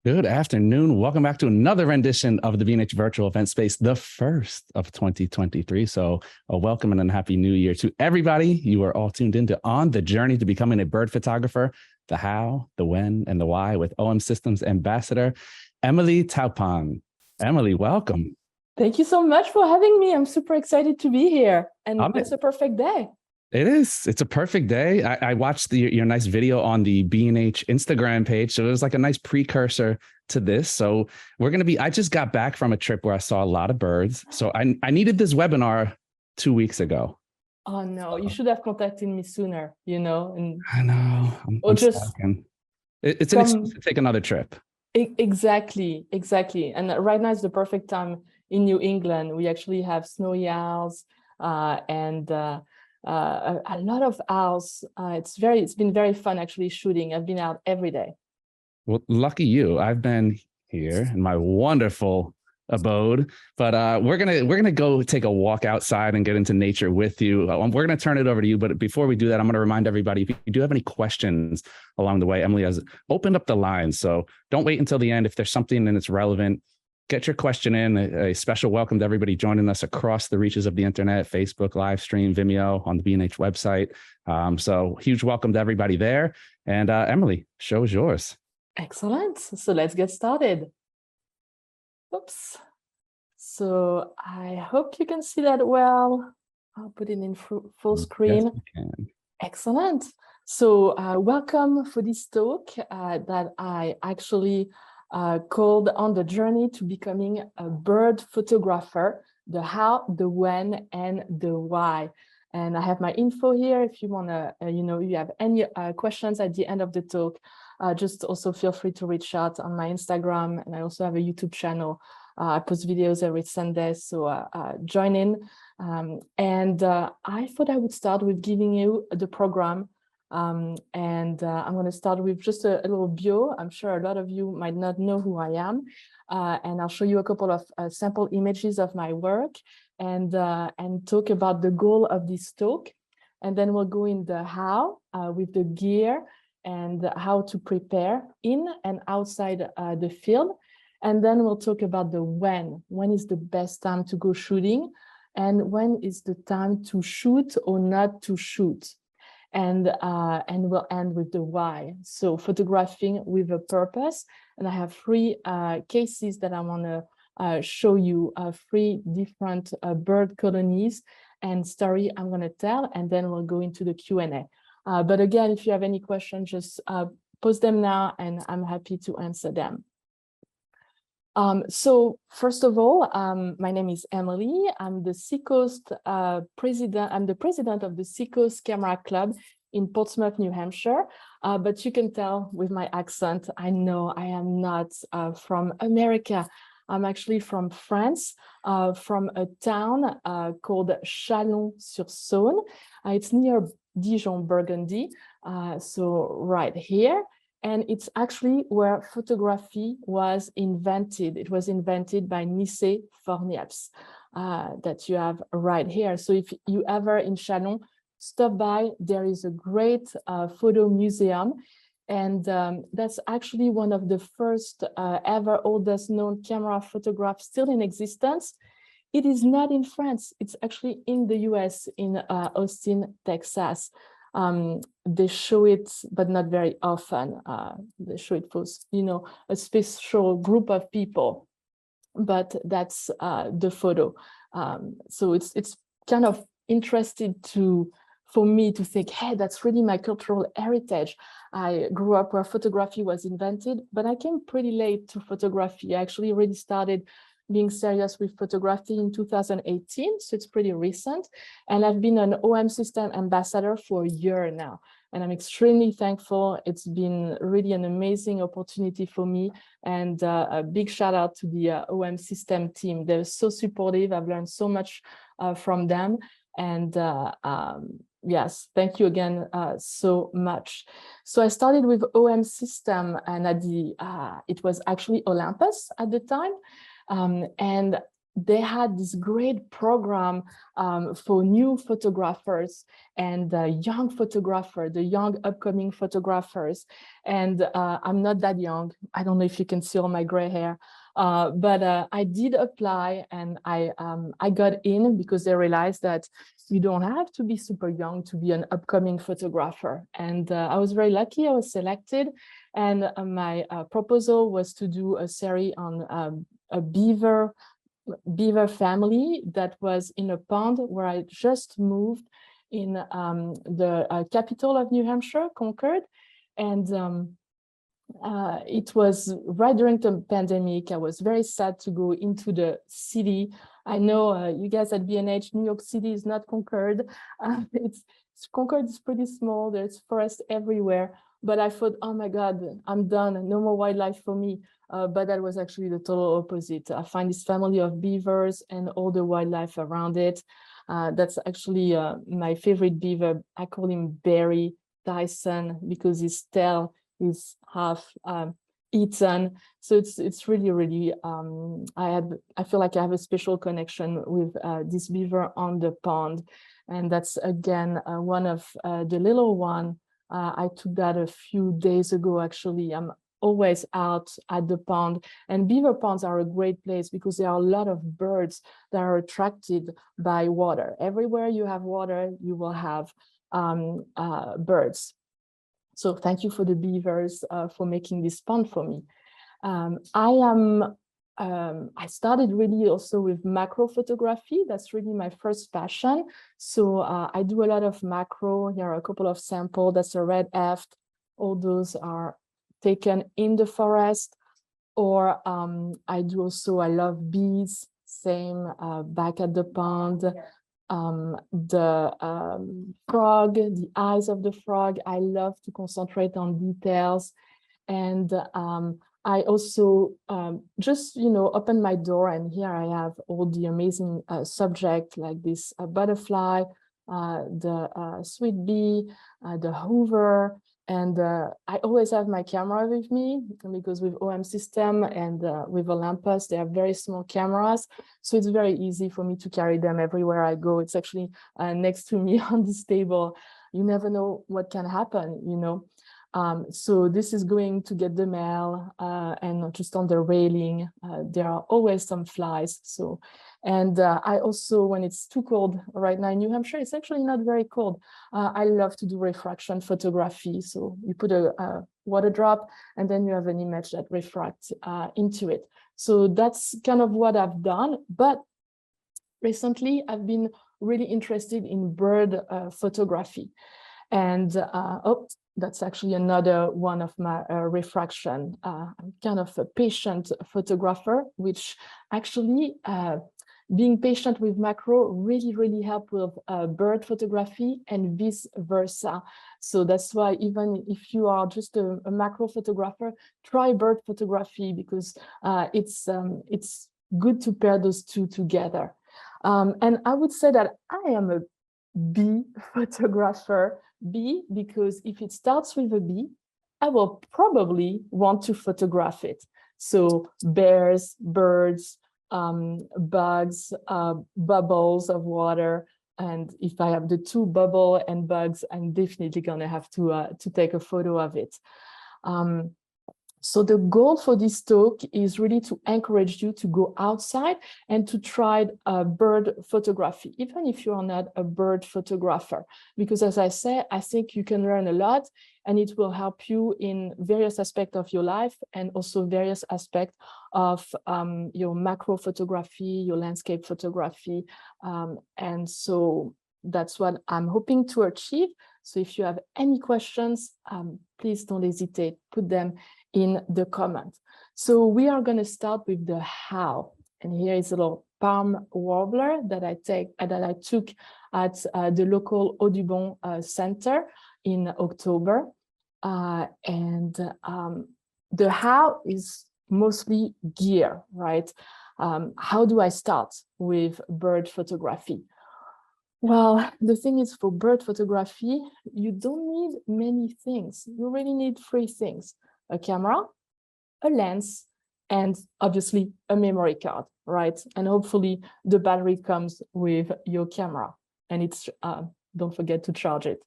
Good afternoon. Welcome back to another rendition of the B&H Virtual Event Space, the first of 2023. So a welcome and a happy new year to everybody. You are all tuned into On the Journey to Becoming a Bird Photographer, the how, the when, and the why with OM Systems Ambassador, Emilie Talpin. Emilie, welcome. Thank you so much for having me. I'm super excited to be here, and I'm it's a perfect day. It is. It's a perfect day. I watched your nice video on the B&H Instagram page. So it was like a nice precursor to this. So I just got back from a trip where I saw a lot of birds. So I needed this webinar 2 weeks ago. Oh no, you should have contacted me sooner, and I know. or I'm just slacking. It's an excuse come. to take another trip. Exactly. And right now is the perfect time in New England. We actually have snowy owls and a lot of owls. It's been very fun actually shooting. I've been out every day. Well, lucky you. I've been here in my wonderful abode, but we're gonna go take a walk outside and get into nature with you. We're gonna turn it over to you, but before we do that, I'm gonna remind everybody, if you do have any questions along the way, Emilie has opened up the lines, so don't wait until the end. If there's something and it's relevant, get your question in. A special welcome to everybody joining us across the reaches of the internet: Facebook live stream, Vimeo, on the B&H website. So huge welcome to everybody there. And Emilie, show is yours. Excellent. So let's get started. Oops. So I hope you can see that well. I'll put it in full screen. Yes, we can. Excellent. So welcome for this talk that I actually called On the Journey to Becoming a Bird Photographer, the how, the when, and the why. And I have my info here. If you want to, you have any questions at the end of the talk, just also feel free to reach out on my Instagram. And I also have a YouTube channel. I post videos every Sunday, so join in. And I thought I would start with giving you the program. I'm going to start with just a little bio. I'm sure a lot of you might not know who I am. And I'll show you a couple of sample images of my work and talk about the goal of this talk. And then we'll go in the how with the gear and how to prepare in and outside the field. And then we'll talk about the when. When is the best time to go shooting? And when is the time to shoot or not to shoot? And we'll end with the why. So photographing with a purpose. And I have three cases that I want to show you, three different bird colonies and story I'm going to tell, and then we'll go into the Q&A. But again, if you have any questions, just post them now, and I'm happy to answer them. So first of all, my name is Emilie. I'm the Seacoast president. I'm the president of the Seacoast Camera Club in Portsmouth, New Hampshire. But you can tell with my accent, I know I am not from America. I'm actually from France, from a town called Chalon-sur-Saône. It's near Dijon, Burgundy. So right here. And it's actually where photography was invented. It was invented by Nicée Fornieps that you have right here. So if you ever in Chalon, stop by, there is a great photo museum. And that's actually one of the first ever oldest known camera photographs still in existence. It is not in France. It's actually in the US, in Austin, Texas. They show it, but not very often. They show it for, a special group of people, but that's the photo. So it's kind of interested for me to think, hey, that's really my cultural heritage. I grew up where photography was invented, but I came pretty late to photography. I actually already started being serious with photography in 2018, so it's pretty recent. And I've been an OM System Ambassador for a year now, and I'm extremely thankful. It's been really an amazing opportunity for me, and a big shout out to the OM System team. They're so supportive. I've learned so much from them, and yes, thank you again so much. So I started with OM System, and it was actually Olympus at the time. And they had this great program for new photographers and young photographers, the young upcoming photographers. And I'm not that young. I don't know if you can see all my gray hair, but I did apply, and I got in because they realized that you don't have to be super young to be an upcoming photographer. And I was very lucky. I was selected, and my proposal was to do a series on a beaver family that was in a pond where I just moved in the capital of New Hampshire, Concord. And it was right during the pandemic. I was very sad to go into the city. I know you guys at B&H, New York City is not Concord. Concord is pretty small. There's forest everywhere. But I thought, oh my God, I'm done. No more wildlife for me. But that was actually the total opposite. I find this family of beavers and all the wildlife around it. That's actually my favorite beaver. I call him Barry Tyson because his tail is half eaten. So it's really I feel like I have a special connection with this beaver on the pond. And that's again one of the little one. I took that a few days ago. Actually, I'm always out at the pond, and beaver ponds are a great place because there are a lot of birds that are attracted by water. Everywhere you have water, you will have birds. So thank you for the beavers for making this pond for me. I started really also with macro photography. That's really my first passion. So I do a lot of macro. Here are a couple of samples. That's a red eft. All those are taken in the forest. Or I love bees, same back at the pond. The frog, the eyes of the frog. I love to concentrate on details. And I also just, open my door, and here I have all the amazing subjects like this butterfly, the sweet bee, the hoover. And I always have my camera with me because with OM system and with Olympus, they have very small cameras. So it's very easy for me to carry them everywhere I go. It's actually next to me on this table. You never know what can happen, So this is going to get the mail and just on the railing, there are always some flies. So, and I also, when it's too cold right now in New Hampshire, it's actually not very cold. I love to do refraction photography. So you put a water drop and then you have an image that refracts into it. So that's kind of what I've done. But recently I've been really interested in bird photography. And that's actually another one of my refraction. I'm kind of a patient photographer, which actually being patient with macro really help with bird photography and vice versa. So that's why even if you are just a macro photographer, try bird photography because it's good to pair those two together. And I would say that I am a bee photographer. Bee, because if it starts with a bee, I will probably want to photograph it. So bears, birds, bugs, bubbles of water. And if I have the two bubble and bugs, I'm definitely gonna have to take a photo of it. So the goal for this talk is really to encourage you to go outside and to try bird photography, even if you are not a bird photographer. Because as I say, I think you can learn a lot and it will help you in various aspects of your life and also various aspects of your macro photography, your landscape photography. And so that's what I'm hoping to achieve. So if you have any questions, please don't hesitate, put them in the comment. So we are going to start with the how. And here is a little palm warbler that I took at the local Audubon Center in October. And the how is mostly gear, right? How do I start with bird photography? Well, the thing is, for bird photography, you don't need many things. You really need three things: a camera, a lens, and obviously a memory card, right? And hopefully the battery comes with your camera, and it's don't forget to charge it.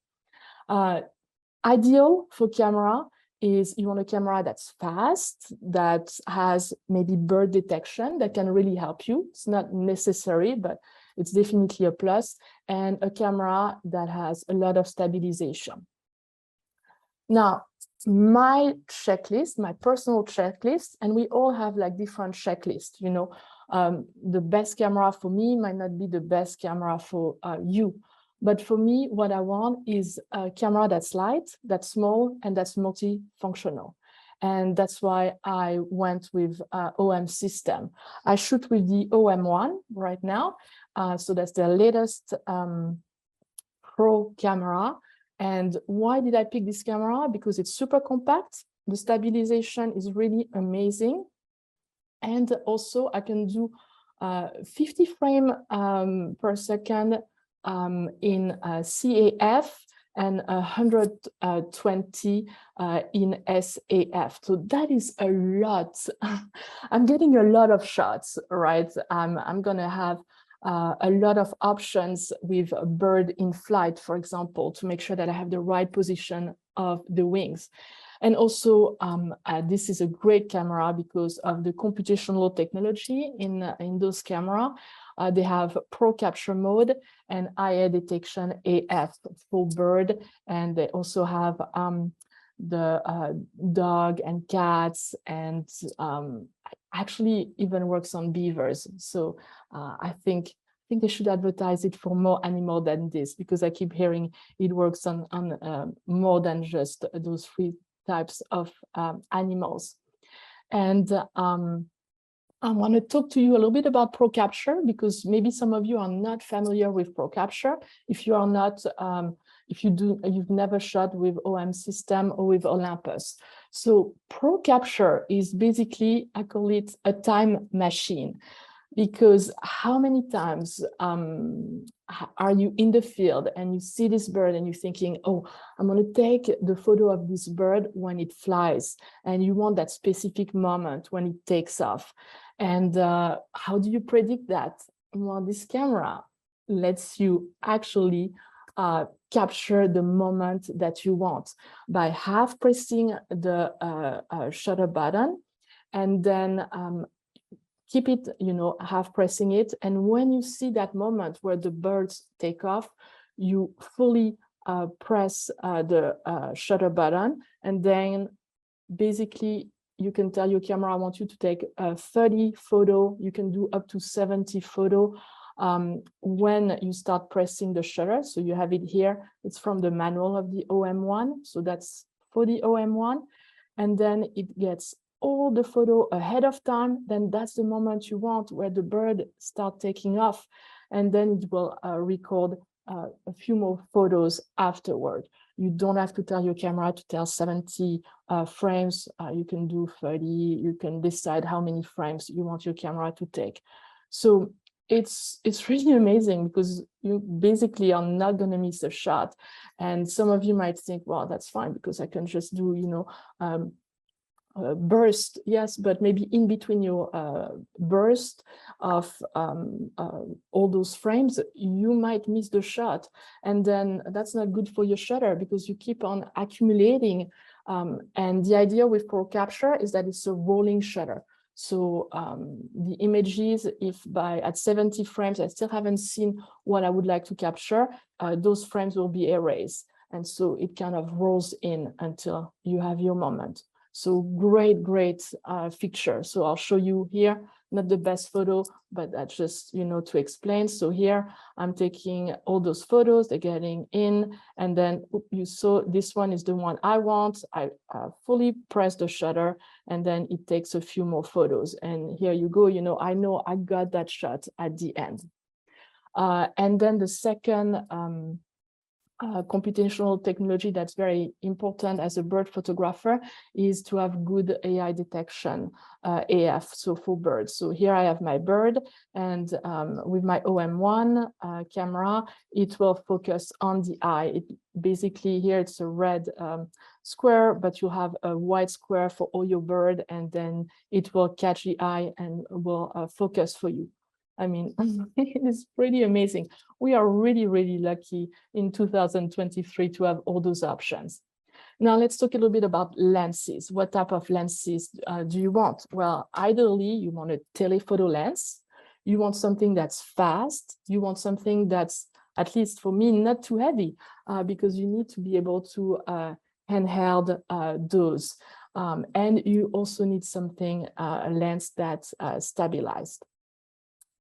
Ideal for camera is you want a camera that's fast, that has maybe bird detection that can really help you. It's not necessary, but it's definitely a plus, and a camera that has a lot of stabilization. Now, my checklist, my personal checklist, and we all have like different checklists, you know, the best camera for me might not be the best camera for you. But for me, what I want is a camera that's light, that's small, and that's multifunctional. And that's why I went with OM system. I shoot with the OM1 right now. So that's the latest Pro camera. And why did I pick this camera? Because it's super compact. The stabilization is really amazing. And also I can do 50 frames per second in CAF and 120 in SAF. So that is a lot. I'm getting a lot of shots, right? I'm gonna have a lot of options with a bird in flight, for example, to make sure that I have the right position of the wings. And also, this is a great camera because of the computational technology in those cameras. They have Pro Capture mode and eye detection AF for bird, and they also have the dog and cats, and actually even works on beavers. So I think they should advertise it for more animal than this, because I keep hearing it works on more than just those three types of animals. And I want to talk to you a little bit about Pro Capture, because maybe some of you are not familiar with Pro Capture. If you are not, you've never shot with OM system or with Olympus. So Pro Capture is basically, I call it a time machine, because how many times are you in the field and you see this bird and you're thinking, oh, I'm going to take the photo of this bird when it flies, and you want that specific moment when it takes off. And how do you predict that? Well, this camera lets you actually capture the moment that you want by half pressing the shutter button, and then keep it, you know, half pressing it. And when you see that moment where the birds take off, you fully press the shutter button, and then basically you can tell your camera, I want you to take 30 photo. You can do up to 70 photo when you start pressing the shutter. So you have it here. It's from the manual of the OM1. So that's for the OM1. And then it gets all the photo ahead of time. Then that's the moment you want where the bird start taking off. And then it will record a few more photos afterward. You don't have to tell your camera to tell 70 frames. You can do 30. You can decide how many frames you want your camera to take. So it's really amazing, because you basically are not going to miss a shot. And some of you might think, well, that's fine because I can just do, you know, burst, yes, but maybe in between your burst of all those frames, you might miss the shot. And then that's not good for your shutter, because you keep on accumulating. And the idea with Pro Capture is that it's a rolling shutter. So the images, if at 70 frames, I still haven't seen what I would like to capture, those frames will be erased. And so it kind of rolls in until you have your moment. So great feature. So I'll show you here, not the best photo, but that's just, you know, to explain. So here I'm taking all those photos, they're getting in, and then you saw this one is the one I want. I fully press the shutter, and then it takes a few more photos. And here you go, you know I got that shot at the end. And then the second computational technology that's very important as a bird photographer is to have good AI detection, AF, so for birds. So here I have my bird, and with my OM1 camera, it will focus on the eye. Basically here it's a red square, but you have a white square for all your bird, and then it will catch the eye and will focus for you. I mean, it's pretty amazing. We are really, really lucky in 2023 to have all those options. Now let's talk a little bit about lenses. What type of lenses do you want? Well, ideally, you want a telephoto lens. You want something that's fast. You want something that's, at least for me, not too heavy, because you need to be able to handheld those. And you also need something, a lens that's stabilized.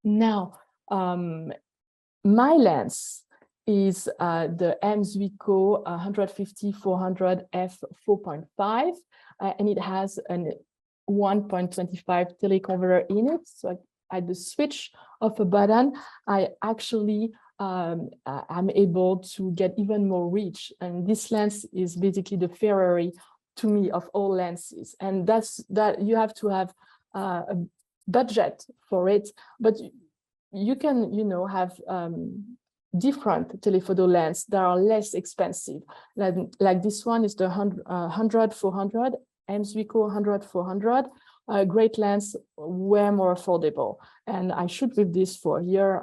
Now, my lens is the Emswico 150-400 f4.5, and it has a 1.25 teleconverter in it. So at the switch of a button, I actually I'm able to get even more reach. And this lens is basically the Ferrari to me of all lenses. And that you have to have a budget for it, but you can, have different telephoto lens that are less expensive. Like this one is the 100-400, Emswico 100-400, great lens, way more affordable. And I shoot with this for a year,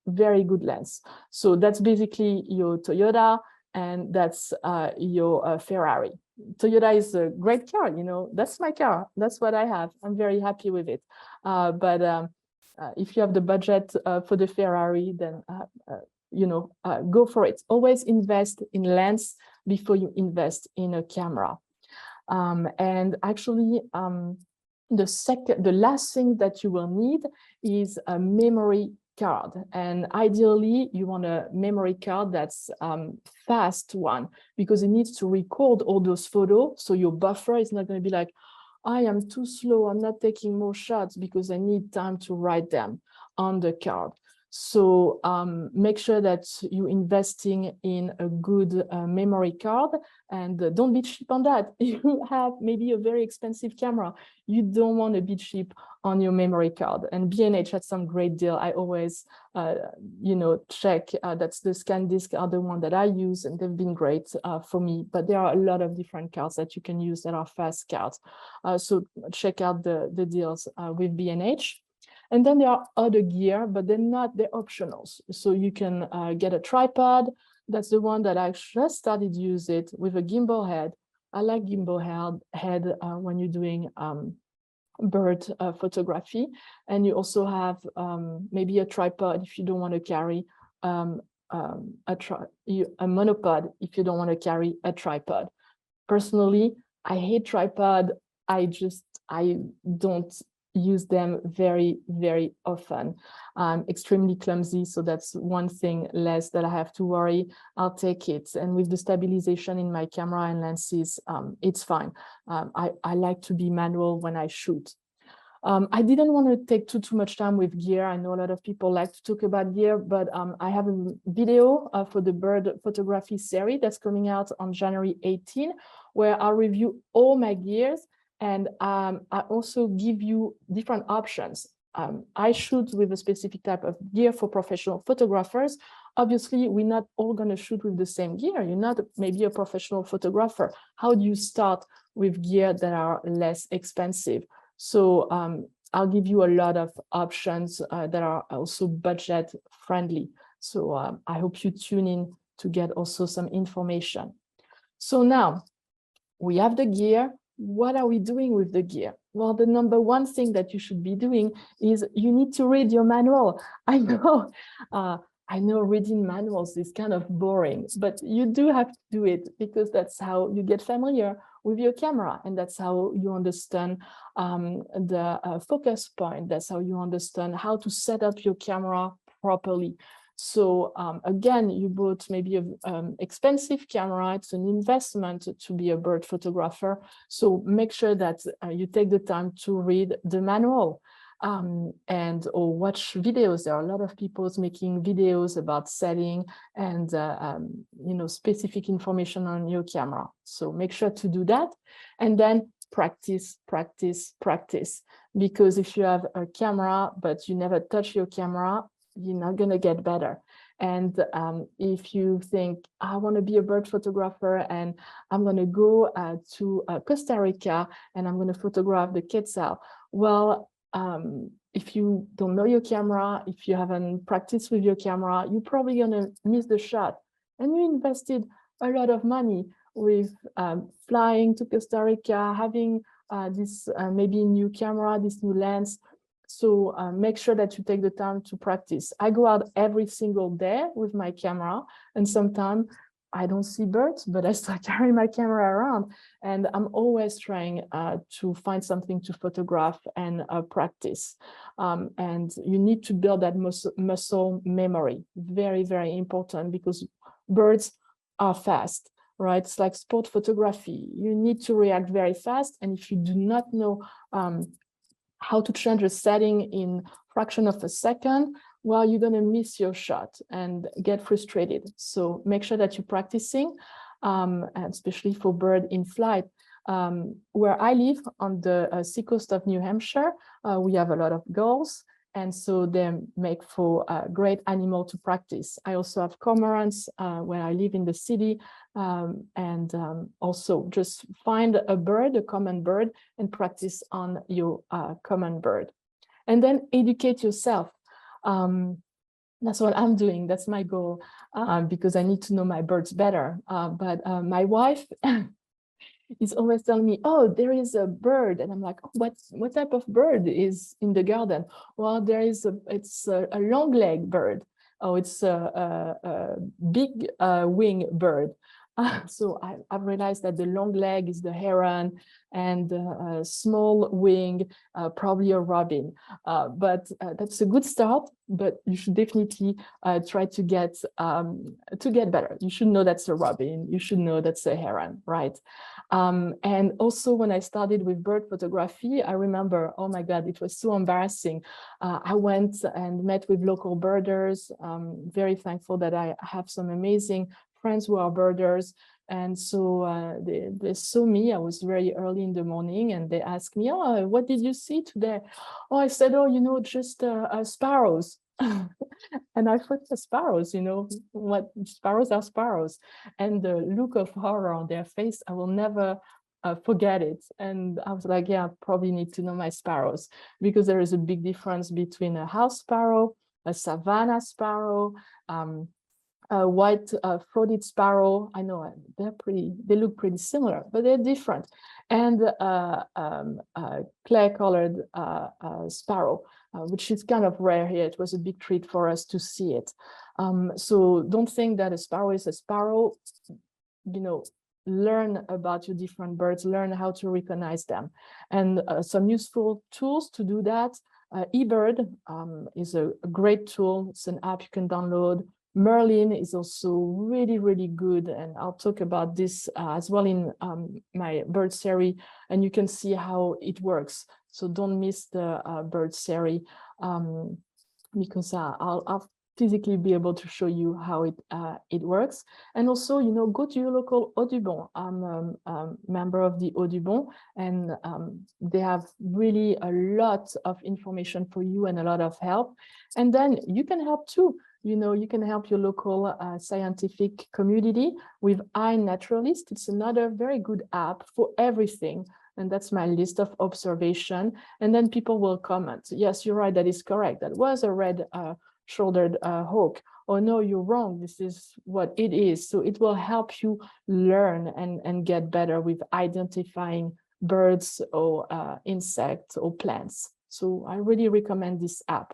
very good lens. So that's basically your Toyota, and that's your Ferrari. Toyota is a great car, that's my car. That's what I have. I'm very happy with it. But if you have the budget for the Ferrari, then, go for it. Always invest in lens before you invest in a camera. And actually, the last thing that you will need is a memory card. And ideally, you want a memory card that's fast one, because it needs to record all those photos. So your buffer is not going to be like, I am too slow, I'm not taking more shots because I need time to write them on the card. So make sure that you're investing in a good memory card, and don't be cheap on that. You have maybe a very expensive camera. You don't want to be cheap on your memory card. And B&H had some great deal. I always, check. That's the ScanDisk are the one that I use, and they've been great for me. But there are a lot of different cards that you can use that are fast cards. So check out the deals with B&H. And then there are other gear, but they're optionals. So you can get a tripod. That's the one that I just started to use it with a gimbal head. I like gimbal head when you're doing bird photography. And you also have maybe a tripod if you don't want to carry a monopod if you don't want to carry a tripod. Personally, I hate tripod. I don't use them very, very often. I'm extremely clumsy, so that's one thing less that I have to worry. I'll take it. And with the stabilization in my camera and lenses, it's fine. I like to be manual when I shoot. I didn't want to take too much time with gear. I know a lot of people like to talk about gear, but I have a video for the bird photography series that's coming out on January 18, where I'll review all my gears. And I also give you different options. I shoot with a specific type of gear for professional photographers. Obviously, we're not all going to shoot with the same gear. You're not maybe a professional photographer. How do you start with gear that are less expensive? So I'll give you a lot of options that are also budget friendly. So I hope you tune in to get also some information. So now we have the gear. What are we doing with the gear? Well, the number one thing that you should be doing is you need to read your manual. I know reading manuals is kind of boring, but you do have to do it because that's how you get familiar with your camera, and that's how you understand the focus point. That's how you understand how to set up your camera properly. So again, you bought maybe an expensive camera. It's an investment to be a bird photographer. So make sure that you take the time to read the manual. and or watch videos. There are a lot of people making videos about setting and specific information on your camera. So make sure to do that, and then practice, practice, practice. Because if you have a camera but you never touch your camera, you're not going to get better. And if you think, I want to be a bird photographer and I'm going to go to Costa Rica and I'm going to photograph the quetzal, well, if you don't know your camera, if you haven't practiced with your camera, you're probably going to miss the shot. And you invested a lot of money with flying to Costa Rica, having this maybe new camera, this new lens. So make sure that you take the time to practice. I go out every single day with my camera, and sometimes I don't see birds, but I still carry my camera around, and I'm always trying to find something to photograph and practice. And you need to build that muscle memory. Very, very important, because birds are fast, right? It's like sport photography. You need to react very fast, and if you do not know how to change a setting in fraction of a second, well, you're going to miss your shot and get frustrated. So make sure that you're practicing, and especially for bird in flight. Where I live on the seacoast of New Hampshire, we have a lot of gulls, and so they make for a great animal to practice. I also have cormorants where I live in the city, and also just find a bird, a common bird, and practice on your common bird. And then educate yourself. That's what I'm doing. That's my goal, because I need to know my birds better. But my wife is always telling me, oh, there is a bird. And I'm like, oh, what type of bird is in the garden? Well, it's a long leg bird. Oh, it's a big wing bird. So I've realized that the long leg is the heron, and the small wing, probably a robin. But that's a good start, but you should definitely try to get better. You should know that's a robin. You should know that's a heron, right? And also when I started with bird photography, I remember, oh my God, it was so embarrassing. I went and met with local birders. Very thankful that I have some amazing friends who are birders. And so they saw me. I was very early in the morning, and they asked me, oh, what did you see today? Oh, I said, oh, just sparrows. And I thought, sparrows, what sparrows are sparrows. And the look of horror on their face, I will never forget it. And I was like, yeah, I probably need to know my sparrows, because there is a big difference between a house sparrow, a savanna sparrow, a white throated sparrow. I know they look pretty similar, but they're different. And clay-colored sparrow, which is kind of rare here. It was a big treat for us to see it. So don't think that a sparrow is a sparrow. Learn about your different birds, learn how to recognize them. And some useful tools to do that. eBird is a great tool. It's an app you can download. Merlin is also really, really good. And I'll talk about this as well in my bird series, and you can see how it works. So don't miss the bird series, because I'll physically be able to show you how it works. And also, go to your local Audubon. I'm a member of the Audubon, and they have really a lot of information for you and a lot of help. And then you can help too. You can help your local scientific community with iNaturalist. It's another very good app for everything. And that's my list of observation. And then people will comment. Yes, you're right, that is correct. That was a red-shouldered hawk. Oh, no, you're wrong. This is what it is. So it will help you learn and get better with identifying birds or insects or plants. So I really recommend this app.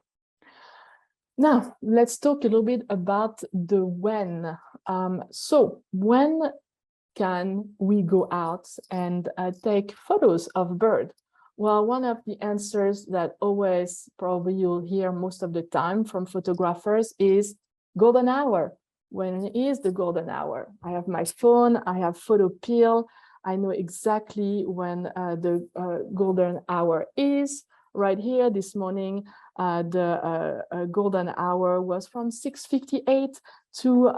Now, let's talk a little bit about the when. So when can we go out and take photos of bird? Well, one of the answers that always probably you'll hear most of the time from photographers is golden hour. When is the golden hour? I have my phone, I have photo pill. I know exactly when the golden hour is. right here this morning, the golden hour was from 6:58 to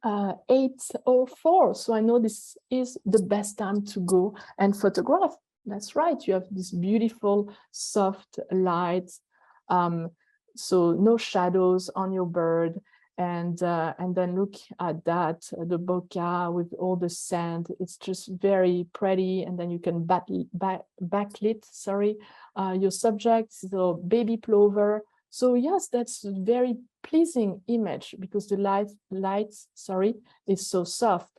8:04. So I know this is the best time to go and photograph. That's right. You have this beautiful soft light. So no shadows on your bird. And then look at that, the bokeh with all the sand. It's just very pretty. And then you can backlit, sorry, your subject, the baby plover. So yes, that's a very pleasing image because the light, sorry, is so soft.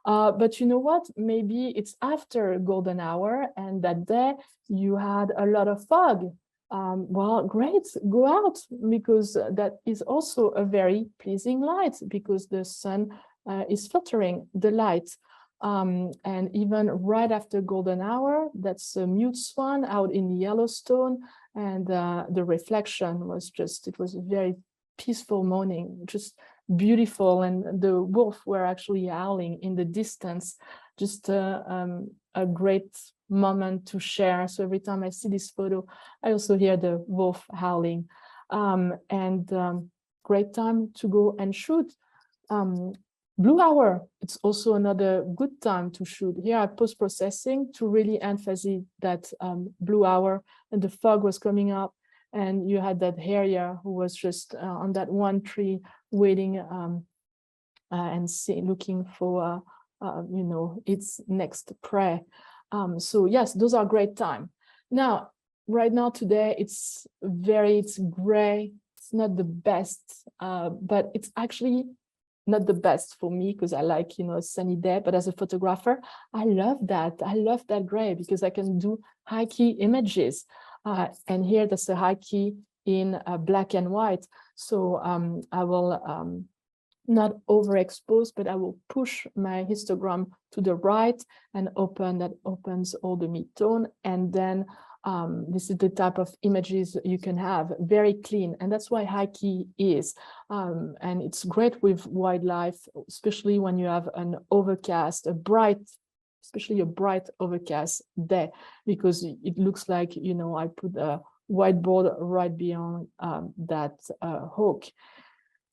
But you know what? Maybe it's after golden hour and that day you had a lot of fog. Well, great, go out, because that is also a very pleasing light because the sun is filtering the light. And even right after golden hour, that's a mute swan out in Yellowstone. And the reflection was just, it was a very peaceful morning, just beautiful. And the wolf were actually howling in the distance, just a great moment to share. So every time I see this photo, I also hear the wolf howling. Great time to go and shoot. Blue hour, it's also another good time to shoot. Here I post-processing to really emphasize that blue hour, and the fog was coming up, and you had that harrier who was just on that one tree waiting and looking for you know, its next prey. So yes, those are great time. Now, right now today, it's gray. It's not the best, but it's actually not the best for me because I like, you know, a sunny day. But as a photographer, I love that. I love that gray because I can do high key images. And here, that's a high key in black and white. So I will not overexpose, but I will push my histogram to the right and that opens all the mid-tone. And then this is the type of images you can have, very clean. And that's why high key is. And it's great with wildlife, especially when you have an overcast, especially a bright overcast day, because it looks like, you know, I put a whiteboard right beyond that hawk.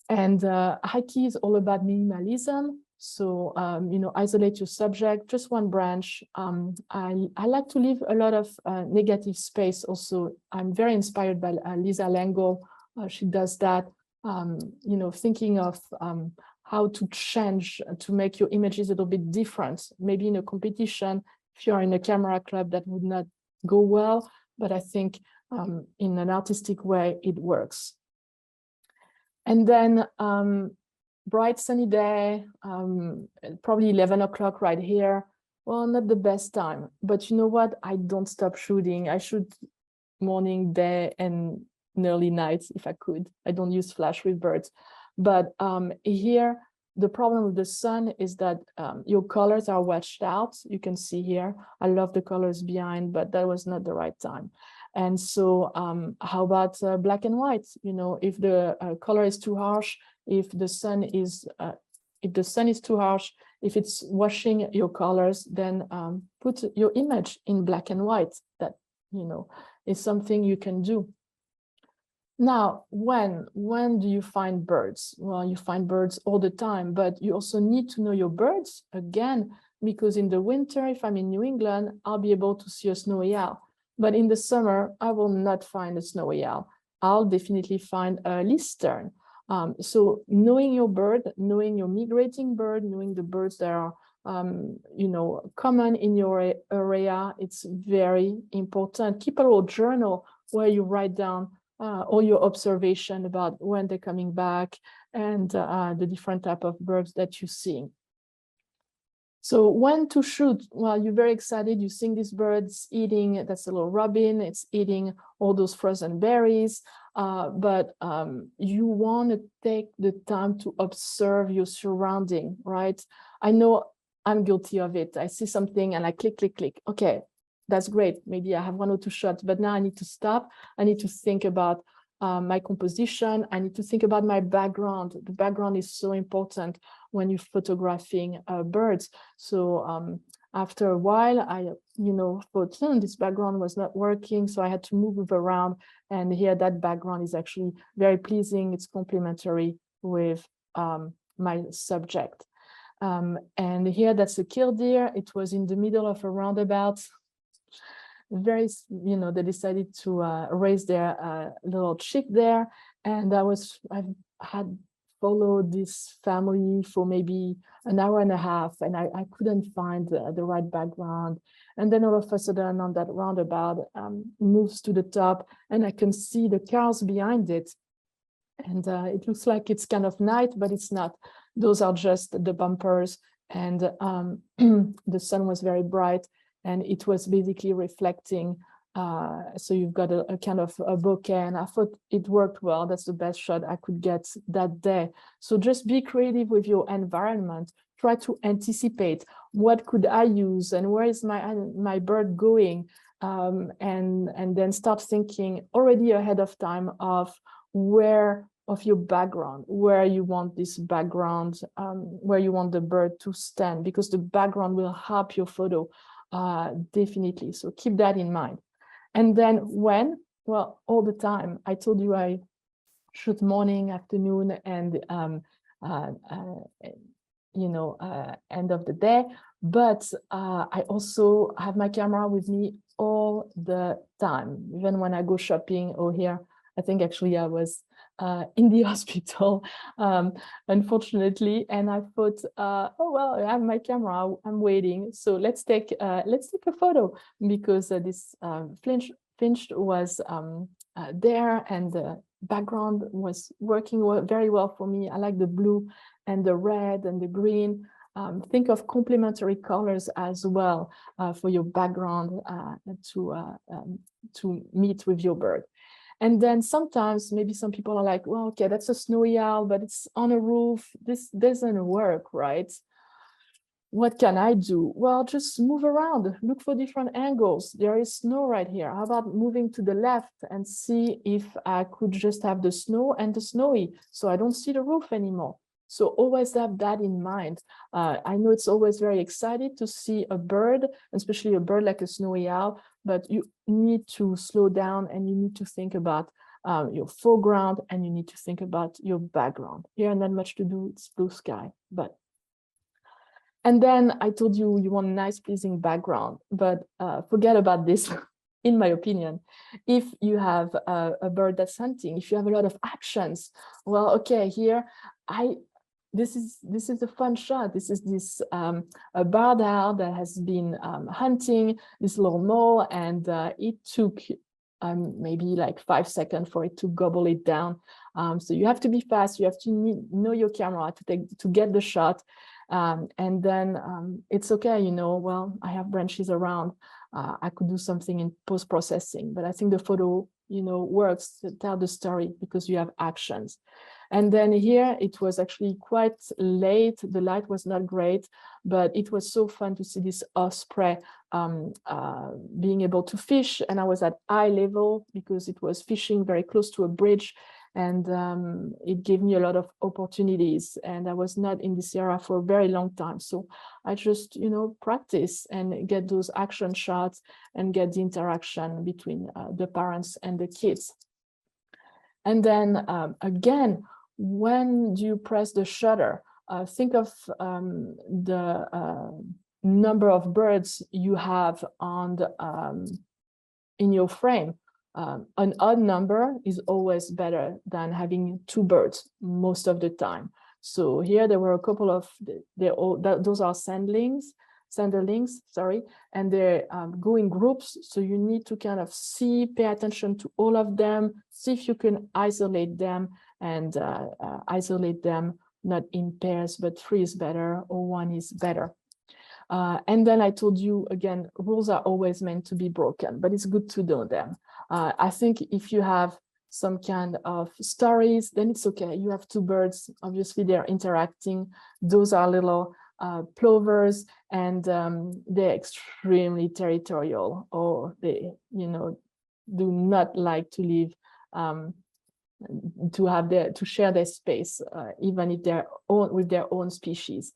And high key is all about minimalism. So, you know, isolate your subject, just one branch. I like to leave a lot of negative space also. I'm very inspired by Lisa Langel. She does that, you know, thinking of how to change, to make your images a little bit different. Maybe in a competition, if you're in a camera club, that would not go well. But I think in an artistic way, it works. And then bright sunny day, probably 11 o'clock right here. Well, not the best time, but you know what? I don't stop shooting. I shoot morning, day, and early nights if I could. I don't use flash with birds. But here, the problem with the sun is that your colors are washed out. You can see here, I love the colors behind, but that was not the right time. And so how about black and white? You know, if the color is too harsh, if the sun is too harsh, if it's washing your colors, then put your image in black and white. That, you know, is something you can do. Now, when do you find birds? Well, you find birds all the time, but you also need to know your birds again, because in the winter, if I'm in New England, I'll be able to see a snowy owl. But in the summer, I will not find a snowy owl. I'll definitely find a leastern. So knowing your bird, knowing your migrating bird, knowing the birds that are, you know, common in your area, it's very important. Keep a little journal where you write down all your observation about when they're coming back and the different type of birds that you see. So when to shoot? Well, you're very excited. You see these birds eating, that's a little robin, it's eating all those frozen berries. But you want to take the time to observe your surrounding, right? I know I'm guilty of it. I see something and I click, click, click. Okay, that's great. Maybe I have 1 or 2 shots, but now I need to stop. I need to think about my composition. I need to think about my background. The background is so important when you're photographing birds. So After a while, I, thought, this background was not working, so I had to move around. And here, that background is actually very pleasing. It's complementary with my subject. And here, that's a killdeer. It was in the middle of a roundabout. Very, they decided to raise their little chick there. And I had followed this family for maybe an hour and a half, and I couldn't find the right background. And then all of a sudden, on that roundabout, moves to the top, and I can see the cars behind it. And it looks like it's kind of night, but it's not. Those are just the bumpers. And the sun was very bright, and it was basically reflecting. So you've got a kind of a bokeh, and I thought it worked well. That's the best shot I could get that day. So just be creative with your environment. Try to anticipate what could I use, and where is my bird going, and then start thinking already ahead of time of where of your background, where you want this background, where you want the bird to stand, because the background will help your photo definitely. So keep that in mind. And then when, well, all the time. I told you I shoot morning, afternoon, and end of the day. But I also have my camera with me all the time, even when I go shopping or here. I think actually I was in the hospital, unfortunately, and I thought, oh well, I have my camera, I'm waiting, so let's take a photo, because this Finch was there, and the background was working very well for me. I like the blue and the red and the green. Think of complementary colors as well for your background to meet with your bird. And then sometimes maybe some people are like, well, okay, that's a snowy owl, but it's on a roof. This doesn't work, right? What can I do? Well, just move around, look for different angles. There is snow right here. How about moving to the left and see if I could just have the snow and the snowy, so I don't see the roof anymore. So always have that in mind. I know it's always very exciting to see a bird, especially a bird like a snowy owl, but you need to slow down, and you need to think about your foreground, and you need to think about your background. Here, not much to do, it's blue sky. And then I told you want a nice, pleasing background, but forget about this. In my opinion, if you have a bird that's hunting, if you have a lot of actions, well, okay, here this is a fun shot. This is a barred owl that has been hunting this little mole, and it took maybe like 5 seconds for it to gobble it down. So you have to be fast. You have to know your camera to get the shot, and then it's okay. Well, I have branches around. I could do something in post-processing, but I think the photo, works to tell the story because you have actions. And then here, it was actually quite late. The light was not great, but it was so fun to see this osprey being able to fish. And I was at eye level because it was fishing very close to a bridge. And it gave me a lot of opportunities. And I was not in this area for a very long time. So I just, practice and get those action shots and get the interaction between the parents and the kids. And then again, when do you press the shutter? Think of the number of birds you have on in your frame. An odd number is always better than having 2 birds most of the time. So here there were a couple of, those are sanderlings, sorry, and they go in groups. So you need to kind of pay attention to all of them, see if you can isolate them, and isolate them not in pairs, but 3 is better or 1 is better. And then I told you, again, rules are always meant to be broken, but it's good to know them. I think if you have some kind of stories, then it's okay. You have 2 birds, obviously they're interacting. Those are little plovers, and they're extremely territorial, or they, do not like to live, to share their space, even if they're with their own species.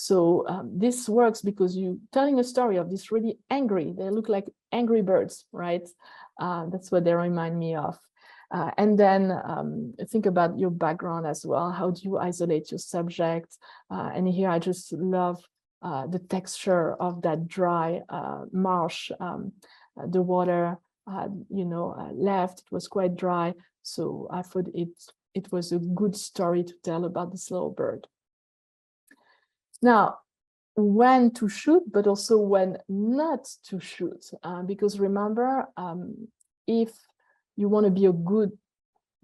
So this works because you're telling a story of this really angry, they look like angry birds, right? That's what they remind me of. And then think about your background as well. How do you isolate your subject? And here I just love the texture of that dry marsh. The water left, it was quite dry. So I thought it was a good story to tell about this little bird. Now, when to shoot, but also when not to shoot, because remember, if you want to be a good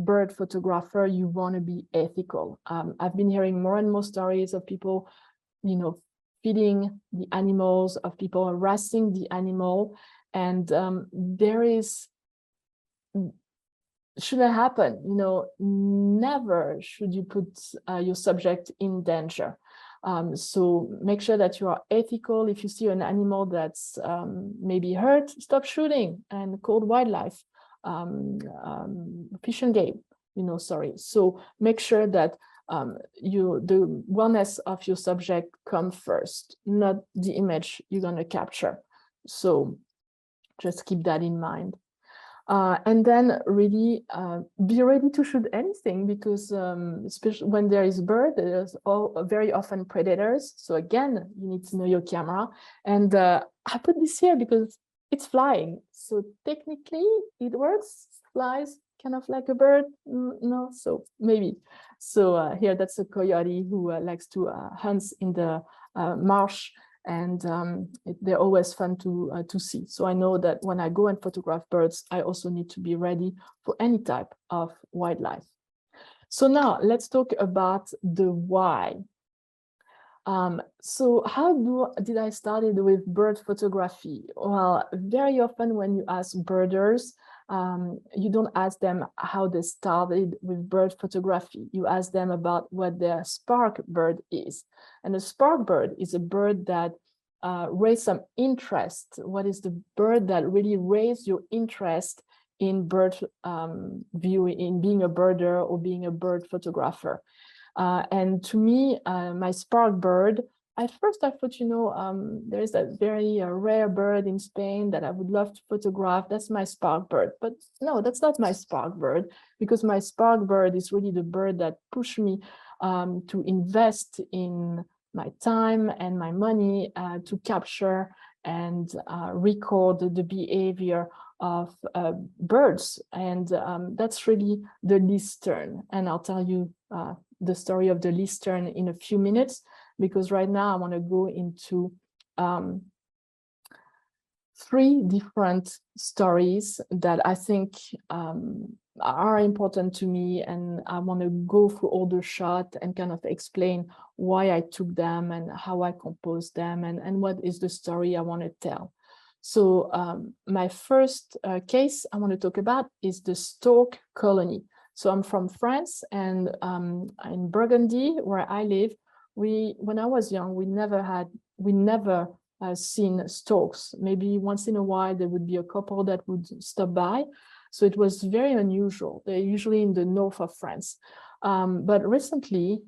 bird photographer, you want to be ethical. I've been hearing more and more stories of people, feeding the animals, of people harassing the animal, and shouldn't happen. Never should you put your subject in danger. So make sure that you are ethical. If you see an animal that's maybe hurt, stop shooting and call wildlife, fish and game, sorry. So make sure that the wellness of your subject come first, not the image you're going to capture. So just keep that in mind. And then really be ready to shoot anything, because especially when there is bird, there's very often predators. So again, you need to know your camera. And I put this here because it's flying. So technically it works, flies kind of like a bird. No, so maybe. So here that's a coyote who likes to hunt in the marsh. And they're always fun to see. So I know that when I go and photograph birds, I also need to be ready for any type of wildlife. So now let's talk about the why. So how did I started with bird photography? Well, very often when you ask birders, you don't ask them how they started with bird photography. You ask them about what their spark bird is. And a spark bird is a bird that raised some interest. What is the bird that really raised your interest in bird viewing, in being a birder or being a bird photographer? And to me, my spark bird, at first I thought, there is a very rare bird in Spain that I would love to photograph. That's my spark bird. But no, that's not my spark bird, because my spark bird is really the bird that pushed me to invest in my time and my money to capture and record the behavior of birds. And that's really the Listern. And I'll tell you the story of the Listern in a few minutes, because right now I want to go into 3 different stories that I think are important to me, and I want to go through all the shots and kind of explain why I took them and how I composed them, and what is the story I want to tell. So my first case I want to talk about is the stork colony. So I'm from France, and in Burgundy, where I live, when I was young, we never seen storks. Maybe once in a while there would be a couple that would stop by. So it was very unusual. They're usually in the north of France. But recently,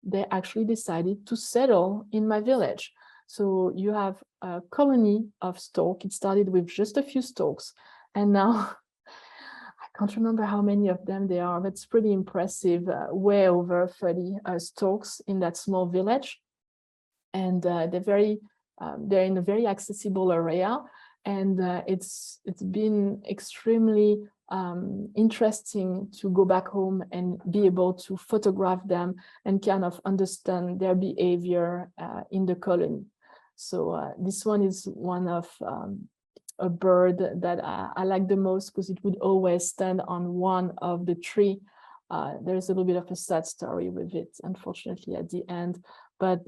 they actually decided to settle in my village. So you have a colony of stork. It started with just a few storks, and now I can't remember how many of them there are. That's pretty impressive. Way over 30 storks in that small village, and they're in a very accessible area, and it's been extremely interesting to go back home and be able to photograph them and kind of understand their behavior in the colony. So this one is one of a bird that I like the most, because it would always stand on one of the tree. There's a little bit of a sad story with it, unfortunately, at the end, but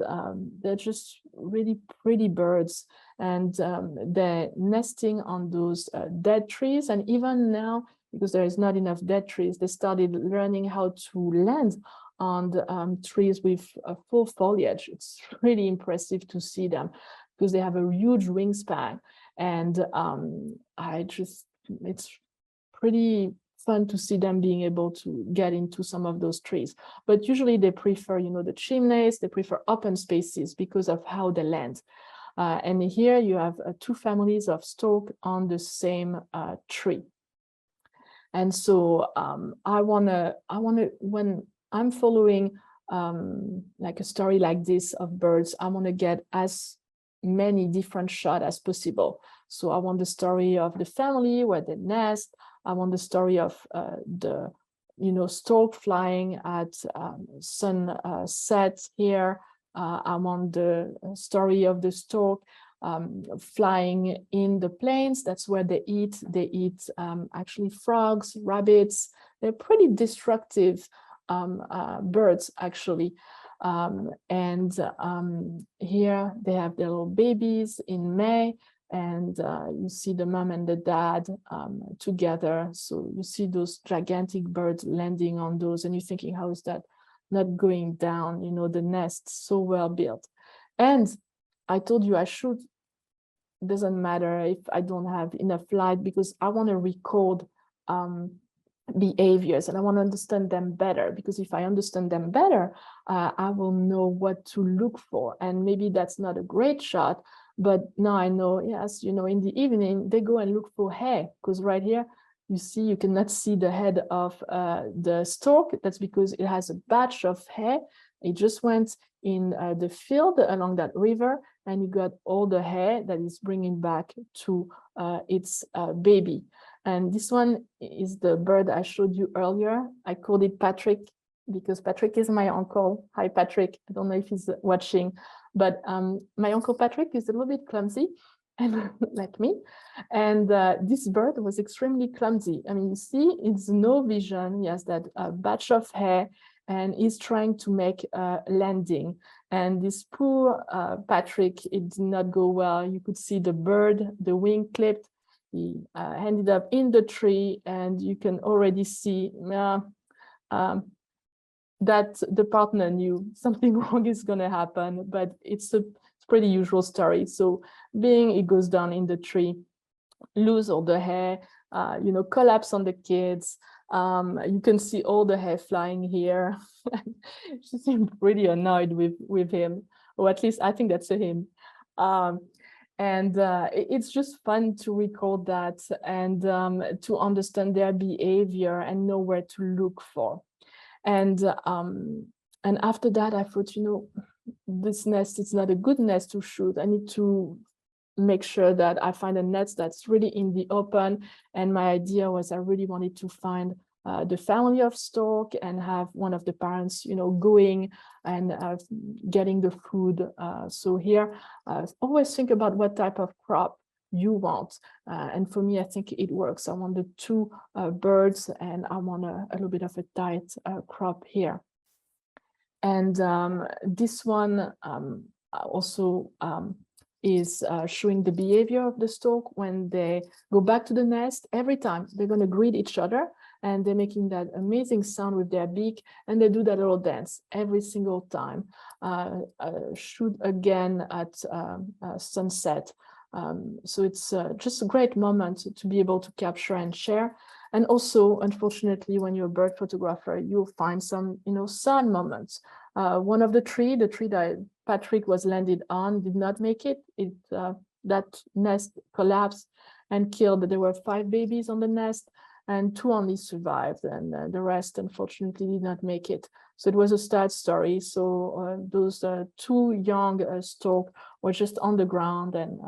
they're just really pretty birds, and they're nesting on those dead trees. And even now, because there is not enough dead trees, they started learning how to land on the trees with full foliage. It's really impressive to see them, because they have a huge wingspan. And it's pretty fun to see them being able to get into some of those trees. But usually they prefer, the chimneys, they prefer open spaces because of how they land. And here you have two families of stork on the same tree. And so I wanna, when I'm following like a story like this of birds, I wanna get as many different shots as possible. So I want the story of the family where they nest. I want the story of the, stork flying at sunset here. I want the story of the stork flying in the plains. That's where they eat. They eat actually frogs, rabbits. They're pretty destructive birds, actually. Here they have their little babies in May, and you see the mom and the dad together. So you see those gigantic birds landing on those, and you're thinking, how is that not going down? The nest so well built. And I told you I should, doesn't matter if I don't have enough light, because I want to record behaviors, and I want to understand them better, because if I understand them better, I will know what to look for. And maybe that's not a great shot, but now I know, yes, in the evening they go and look for hay, because right here you see, you cannot see the head of the stork. That's because it has a batch of hay. It just went in the field along that river, and you got all the hay that is bringing back to its baby. And this one is the bird I showed you earlier. I called it Patrick because Patrick is my uncle. Hi, Patrick. I don't know if he's watching, but my uncle Patrick is a little bit clumsy, and like me. And this bird was extremely clumsy. I mean, you see, it's no vision. He has that batch of hair, and he's trying to make a landing. And this poor Patrick, it did not go well. You could see the bird, the wing clipped. He ended up in the tree, and you can already see that the partner knew something wrong is going to happen, but it's a pretty usual story. So it goes down in the tree, lose all the hair, collapse on the kids. You can see all the hair flying here. She seemed pretty annoyed with him, or at least I think that's a him. It's just fun to record that, and to understand their behavior and know where to look for. And after that, I thought, this nest, it's not a good nest to shoot. I need to make sure that I find a nest that's really in the open. And my idea was, I really wanted to find the family of stork and have one of the parents, going and getting the food. So here, always think about what type of crop you want. And for me, I think it works. I want the two birds, and I want a little bit of a tight crop here. And this one also is showing the behavior of the stork when they go back to the nest. Every time they're going to greet each other, and they're making that amazing sound with their beak, and they do that little dance every single time. Shoot again at sunset. So it's just a great moment to be able to capture and share. And also, unfortunately, when you're a bird photographer, you'll find some, sad moments. One of the tree that Patrick was landed on did not make it. That nest collapsed and killed. There were 5 babies on the nest, and 2 only survived, and the rest, unfortunately, did not make it. So it was a sad story. So those 2 young stork were just on the ground, and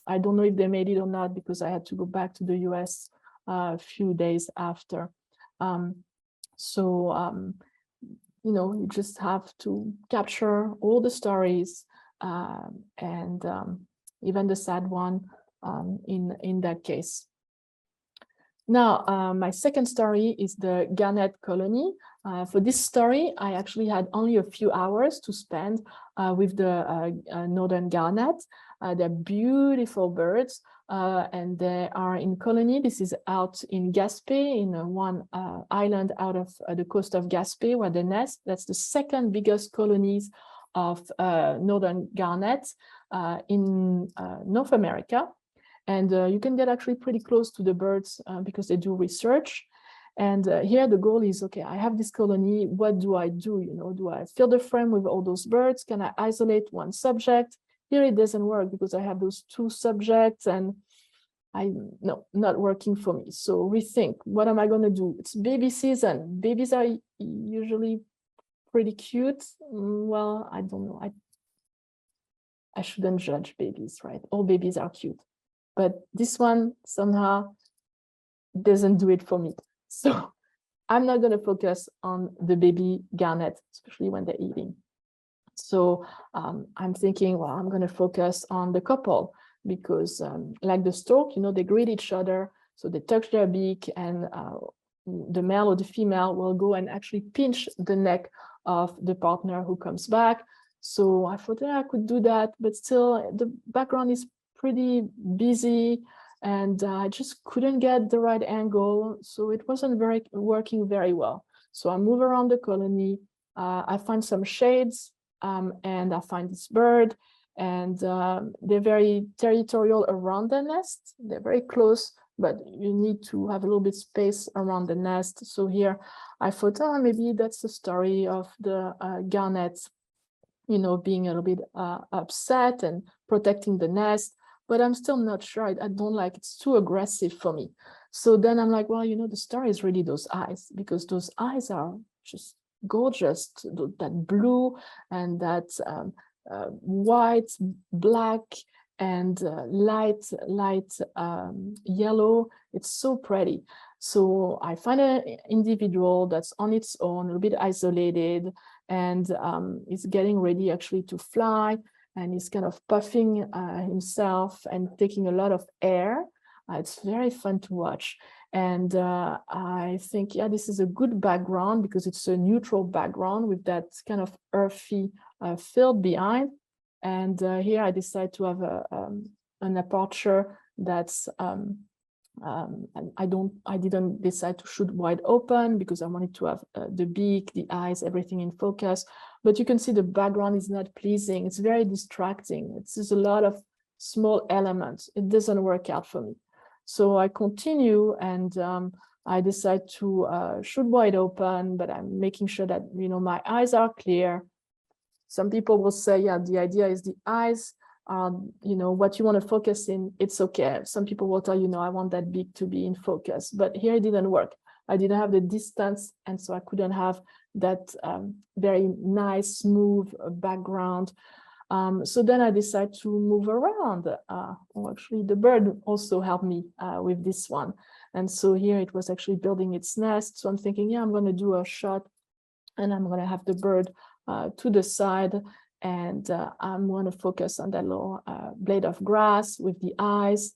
I don't know if they made it or not, because I had to go back to the US a few days after. You just have to capture all the stories, and even the sad one in that case. Now, my second story is the garnet colony. For this story, I actually had only a few hours to spend with the northern garnet. They're beautiful birds, and they are in colony. This is out in Gaspé, in one island out of the coast of Gaspé, where they nest. That's the second biggest colonies of northern garnet in North America. And you can get actually pretty close to the birds because they do research. And here the goal is, okay, I have this colony, what do I do? You know, do I fill the frame with all those birds? Can I isolate one subject? Here it doesn't work because I have those two subjects and no, not working for me. So rethink, what am I going to do? It's baby season. Babies are usually pretty cute. Well, I don't know. I shouldn't judge babies, right? All babies are cute. But this one somehow doesn't do it for me. So I'm not going to focus on the baby garnet, especially when they're eating. So I'm thinking, well, I'm going to focus on the couple because like the stork, you know, they greet each other. So they touch their beak and the male or the female will go and actually pinch the neck of the partner who comes back. So I thought, yeah, I could do that, but still the background is pretty busy and I just couldn't get the right angle. So it wasn't working very well. So I move around the colony. I find some shades and I find this bird and they're very territorial around the nest. They're very close, but you need to have a little bit space around the nest. So here I thought, oh, maybe that's the story of the garnets, you know, being a little bit upset and protecting the nest, but I'm still not sure. I don't like, it's too aggressive for me. So then I'm like, well, you know, the story is really those eyes, because those eyes are just gorgeous, that blue and that white, black, and light yellow. It's so pretty. So I find an individual that's on its own, a little bit isolated, and is getting ready actually to fly, and he's kind of puffing himself and taking a lot of air. It's very fun to watch. And I think, yeah, this is a good background because it's a neutral background with that kind of earthy field behind. And here I decided to have an aperture that's and I didn't decide to shoot wide open because I wanted to have the beak, the eyes, everything in focus. But you can see the background is not pleasing. It's very distracting. It's just a lot of small elements. It doesn't work out for me. So I continue and I decide to shoot wide open, but I'm making sure that, you know, my eyes are clear. Some people will say, yeah, the idea is the eyes. You know, what you want to focus in, it's okay. Some people will tell you, no, I want that beak to be in focus, but here it didn't work. I didn't have the distance, and so I couldn't have that very nice, smooth background. So then I decided to move around. Well, actually, the bird also helped me with this one. And so here it was actually building its nest. So I'm thinking, yeah, I'm going to do a shot, and I'm going to have the bird to the side. And I'm going to focus on that little blade of grass with the eyes.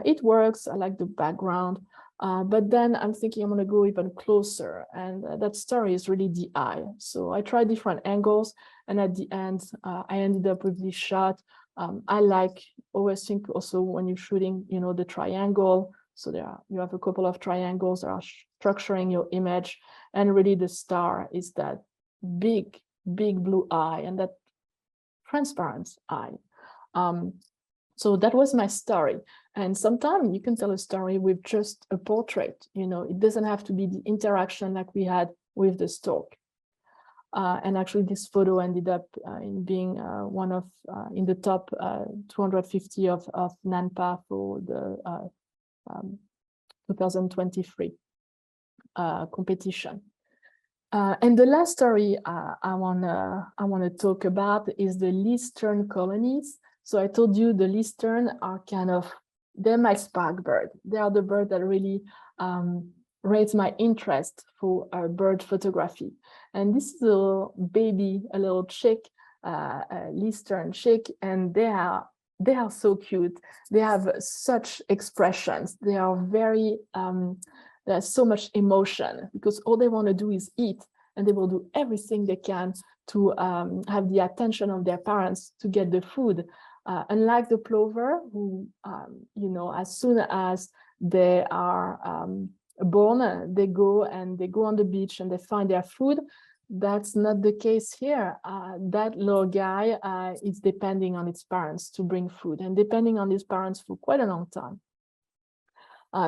It works. I like the background. But then I'm thinking I'm going to go even closer. And that story is really the eye. So I tried different angles. And at the end, I ended up with this shot. I always think also when you're shooting, you know, the triangle. So you have a couple of triangles that are structuring your image. And really the star is that big blue eye and that transparent eye. So that was my story. And sometimes you can tell a story with just a portrait. You know, it doesn't have to be the interaction like we had with the stork. And actually, this photo ended up in being one of in the top 250 of NANPA for the 2023 competition. And the last story I wanna talk about is the least-tern colonies. So I told you the least-tern are they're my spark bird. They are the bird that really raised my interest for bird photography. And this is a little baby, a little chick, a least-tern chick, and they are so cute. They have such expressions. They are very there's so much emotion because all they want to do is eat, and they will do everything they can to have the attention of their parents to get the food. Unlike the plover, who, you know, as soon as they are born, they go on the beach and they find their food. That's not the case here. That little guy is depending on its parents to bring food, and depending on his parents for quite a long time.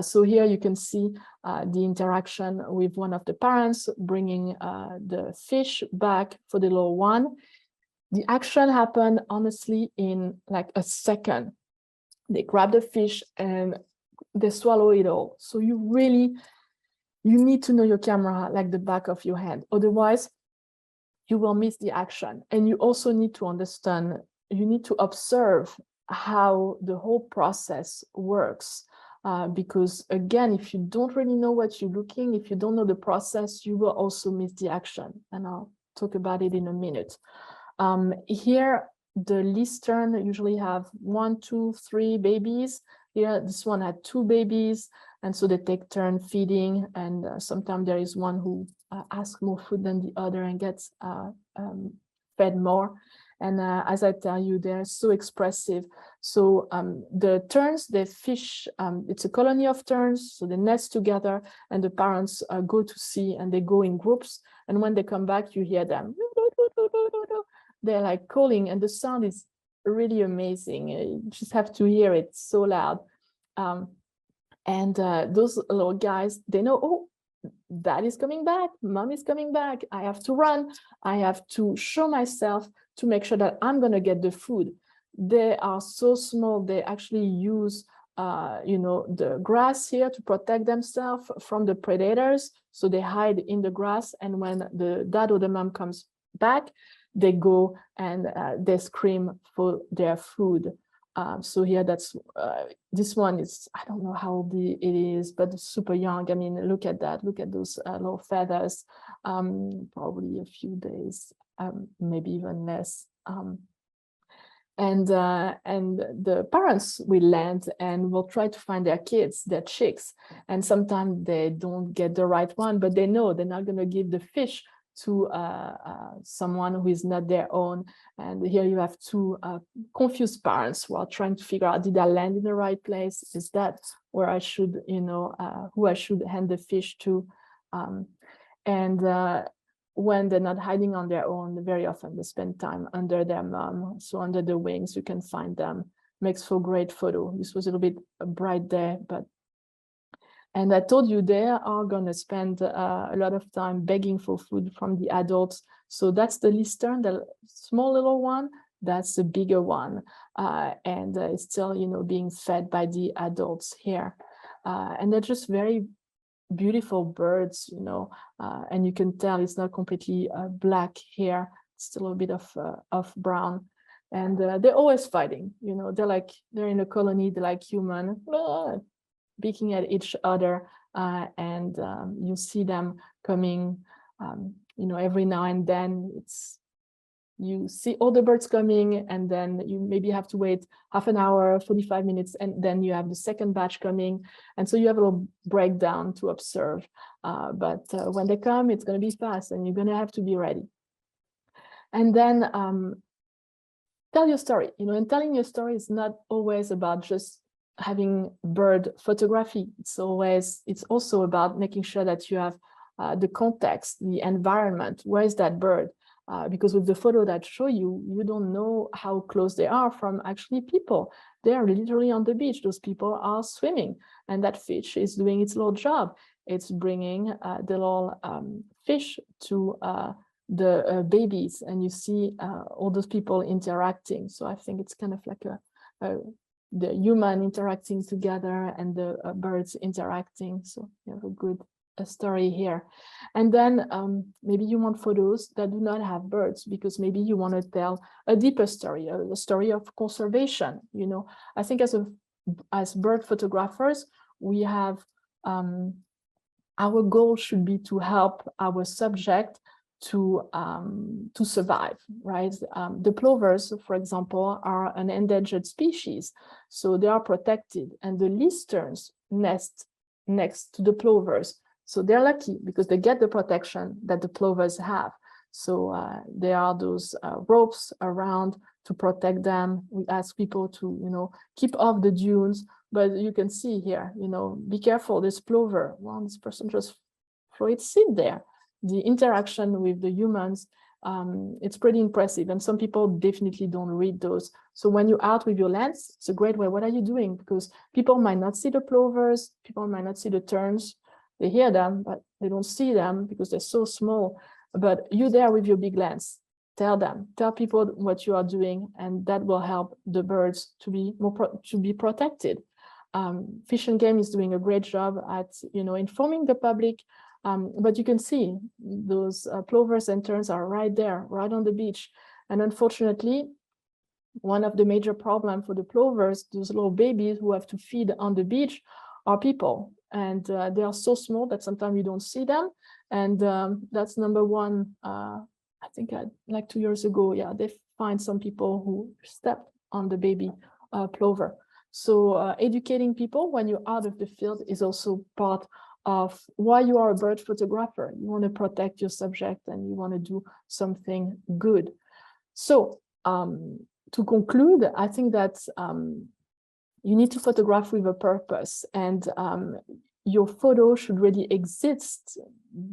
So here you can see the interaction with one of the parents bringing the fish back for the little one. The action happened honestly in like a second. They grab the fish and they swallow it all. So you need to know your camera like the back of your hand. Otherwise, you will miss the action. And you also need to understand, you need to observe how the whole process works. Because again, if you don't really know what you're looking, if you don't know the process, you will also miss the action. And I'll talk about it in a minute. Here, the Listern usually have 1, 2, 3 babies. Here, this one had 2 babies. And so they take turn feeding. And sometimes there is one who asks more food than the other and gets fed more. And as I tell you, they're so expressive. So the terns, they fish, it's a colony of terns, so they nest together and the parents go to sea and they go in groups. And when they come back, you hear them. They're like calling and the sound is really amazing. You just have to hear it, so loud. And those little guys, they know, oh, dad is coming back, mom is coming back. I have to run. I have to show myself to make sure that I'm going to get the food. They are so small. They actually use, the grass here to protect themselves from the predators. So they hide in the grass. And when the dad or the mom comes back, they go and they scream for their food. So here, that's this one is, I don't know how old it is, but it's super young. I mean, look at that. Look at those little feathers. Probably a few days, maybe even less. And the parents will land and will try to find their kids, their chicks. And sometimes they don't get the right one, but they know they're not going to give the fish to someone who is not their own. And here you have 2 confused parents who are trying to figure out, did I land in the right place? Is that where I should, who I should hand the fish to? When they're not hiding on their own, very often they spend time under their mom. So under the wings, you can find them. Makes for great photo. This was a little bit a bright day, but and I told you they are going to spend a lot of time begging for food from the adults. So that's the Listern, the small little one. That's the bigger one. And it's still, being fed by the adults here. And they're just very beautiful birds, and you can tell it's not completely black here. It's still a bit of brown. And they're always fighting, they're in a colony, they're like human. Picking at each other, and you see them coming, every now and then. You see all the birds coming, and then you maybe have to wait half an hour, 45 minutes, and then you have the second batch coming. And so you have a little breakdown to observe. But when they come, it's going to be fast, and you're going to have to be ready. And then tell your story, and telling your story is not always about just having bird photography. It's also about making sure that you have the context, the environment. Where is that bird? Because with the photo that show you, you don't know how close they are from actually people. They are literally on the beach. Those people are swimming, and that fish is doing its little job. It's bringing the little fish to the babies, and you see all those people interacting. So I think it's kind of like the human interacting together and the birds interacting. So you have a good story here. And then maybe you want photos that do not have birds, because maybe you want to tell a deeper story, a story of conservation. I think as bird photographers, we have our goal should be to help our subject to survive, right? The plovers, for example, are an endangered species, so they are protected, and the Listerns nest next to the plovers. So they're lucky because they get the protection that the plovers have. So there are those ropes around to protect them. We ask people to, keep off the dunes, but you can see here, be careful, this plover, well, this person just throw its seed there. The interaction with the humans It's pretty impressive. And some people definitely don't read those. So when you're out with your lens, it's a great way. What are you doing? Because people might not see the plovers, people might not see the terns. They hear them, but they don't see them because they're so small. But you're there with your big lens. Tell them, tell people what you are doing, and that will help the birds to be protected. Fish and Game is doing a great job at informing the public, but you can see those plovers and terns are right there, right on the beach. And unfortunately, one of the major problems for the plovers, those little babies who have to feed on the beach, are people. And they are so small that sometimes you don't see them. And that's number one. I think like 2 years ago, yeah, they find some people who stepped on the baby plover. So educating people when you're out of the field is also part of why you are a bird photographer. You want to protect your subject and you want to do something good. So to conclude, I think that you need to photograph with a purpose, and your photo should really exist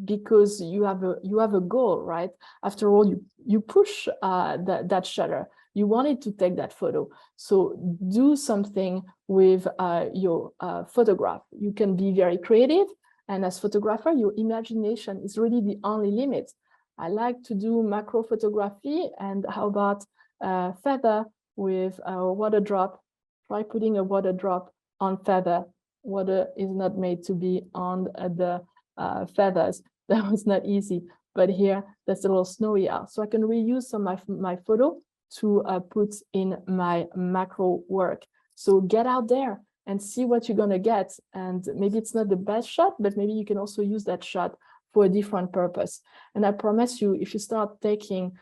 because you have a goal, right? After all, you push that shutter. You wanted to take that photo, so do something with your photograph. You can be very creative, and as photographer, your imagination is really the only limit. I like to do macro photography, and how about feather with a water drop? Try putting a water drop on feather. Water is not made to be on the feathers. That was not easy, but here that's a little snowy out. So I can reuse some of my photo to put in my macro work. So get out there and see what you're gonna get. And maybe it's not the best shot, but maybe you can also use that shot for a different purpose. And I promise you, if you start taking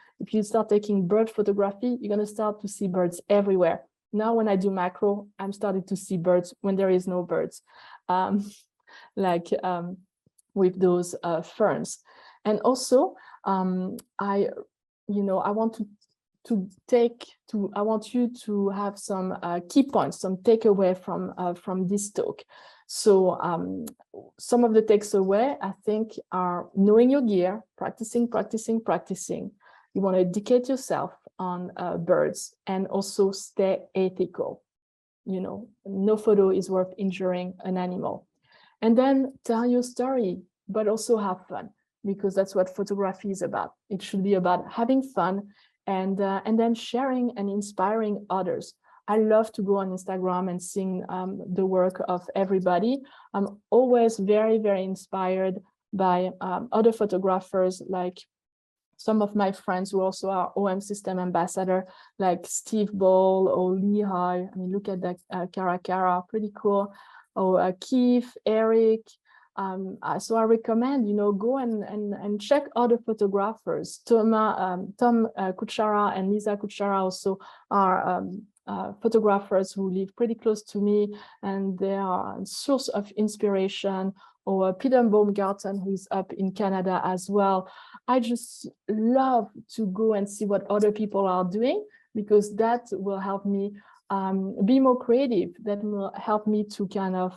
bird photography, you're gonna start to see birds everywhere. Now, when I do macro, I'm starting to see birds when there is no birds, with those ferns. And also, I want you to have some key points, some takeaway from this talk. So some of the takeaway, I think, are knowing your gear, practicing. You want to educate yourself on birds, and also stay ethical. No photo is worth injuring an animal. And then tell your story, but also have fun, because that's what photography is about. It should be about having fun and then sharing and inspiring others. I love to go on Instagram and see the work of everybody. I'm always very, very inspired by other photographers, like some of my friends who also are OM system ambassador, like Steve Ball or Lehigh. I mean, look at that Caracara, pretty cool. Or Keith, Eric. So I recommend, go and check other photographers. Tom Kuchara and Lisa Kuchara also are photographers who live pretty close to me, and they are a source of inspiration. Or Peter Baumgarten, who is up in Canada as well. I just love to go and see what other people are doing, because that will help me be more creative. That will help me to kind of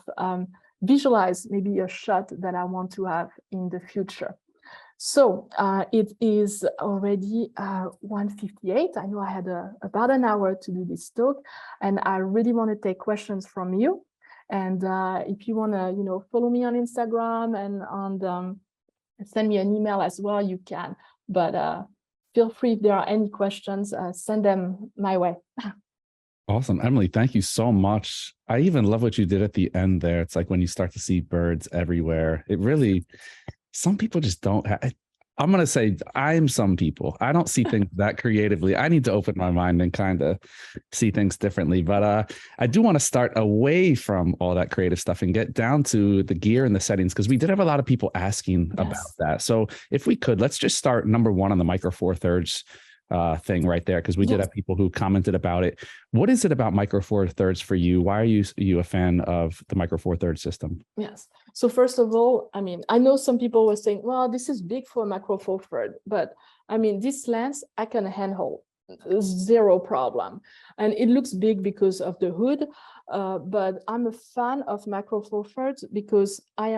visualize maybe a shot that I want to have in the future. So it is already 1:58. I know I had about an hour to do this talk, and I really want to take questions from you. And if you want to, follow me on Instagram and send me an email as well, you can. But feel free, if there are any questions, send them my way. Awesome. Emilie, thank you so much. I even love what you did at the end there. It's like when you start to see birds everywhere. It really, some people just don't have, I'm going to say I'm some people. I don't see things that creatively. I need to open my mind and kind of see things differently. But I do want to start away from all that creative stuff and get down to the gear and the settings, because we did have a lot of people asking about that. So if we could, let's just start number one on the Micro Four Thirds thing right there, because we did have people who commented about it. What is it about Micro Four Thirds for you? Why are you a fan of the Micro Four Thirds system? Yes. So first of all, I mean, I know some people were saying, well, this is big for a Macro Four Thirds, but I mean, this lens I can handle, zero problem. And it looks big because of the hood, but I'm a fan of Macro Four Thirds because I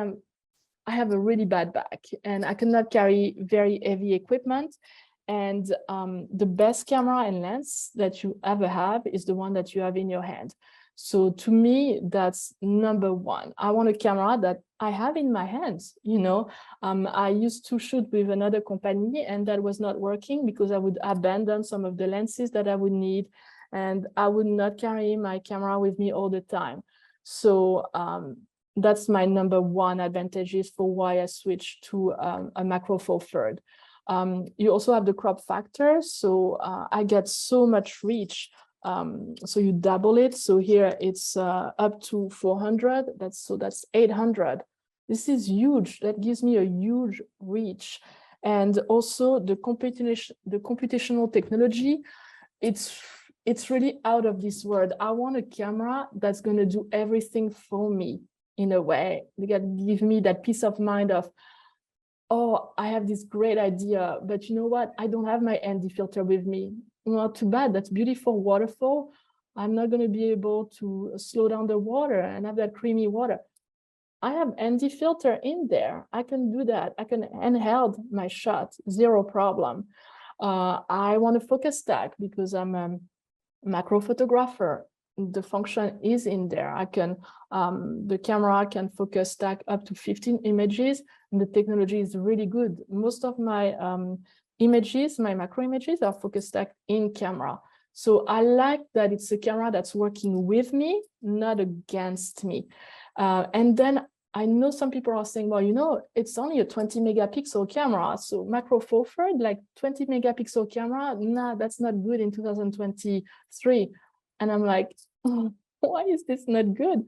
have a really bad back and I cannot carry very heavy equipment. And the best camera and lens that you ever have is the one that you have in your hand. So to me, that's number one. I want a camera that I have in my hands. I used to shoot with another company, and that was not working because I would abandon some of the lenses that I would need, and I would not carry my camera with me all the time. So that's my number one advantages for why I switched to a macro four third. You also have the crop factor, so I get so much reach. So you double it. So here it's up to 400. That's 800. This is huge. That gives me a huge reach. And also the computational technology, it's really out of this world. I want a camera that's going to do everything for me in a way. They can give me that peace of mind of, oh, I have this great idea, but you know what? I don't have my ND filter with me. Not too bad. That's beautiful waterfall. I'm not going to be able to slow down the water and have that creamy water. I have ND filter in there. I can do that. I can handheld my shot, zero problem. I want to focus stack because I'm a macro photographer. The function is in there. The camera can focus stack up to 15 images, and the technology is really good. Most of my images, my macro images, are focus stacked in camera. So I like that it's a camera that's working with me, not against me. And then I know some people are saying, well, it's only a 20 megapixel camera. So macro four third, like 20 megapixel camera, nah, that's not good in 2023. And I'm like, why is this not good?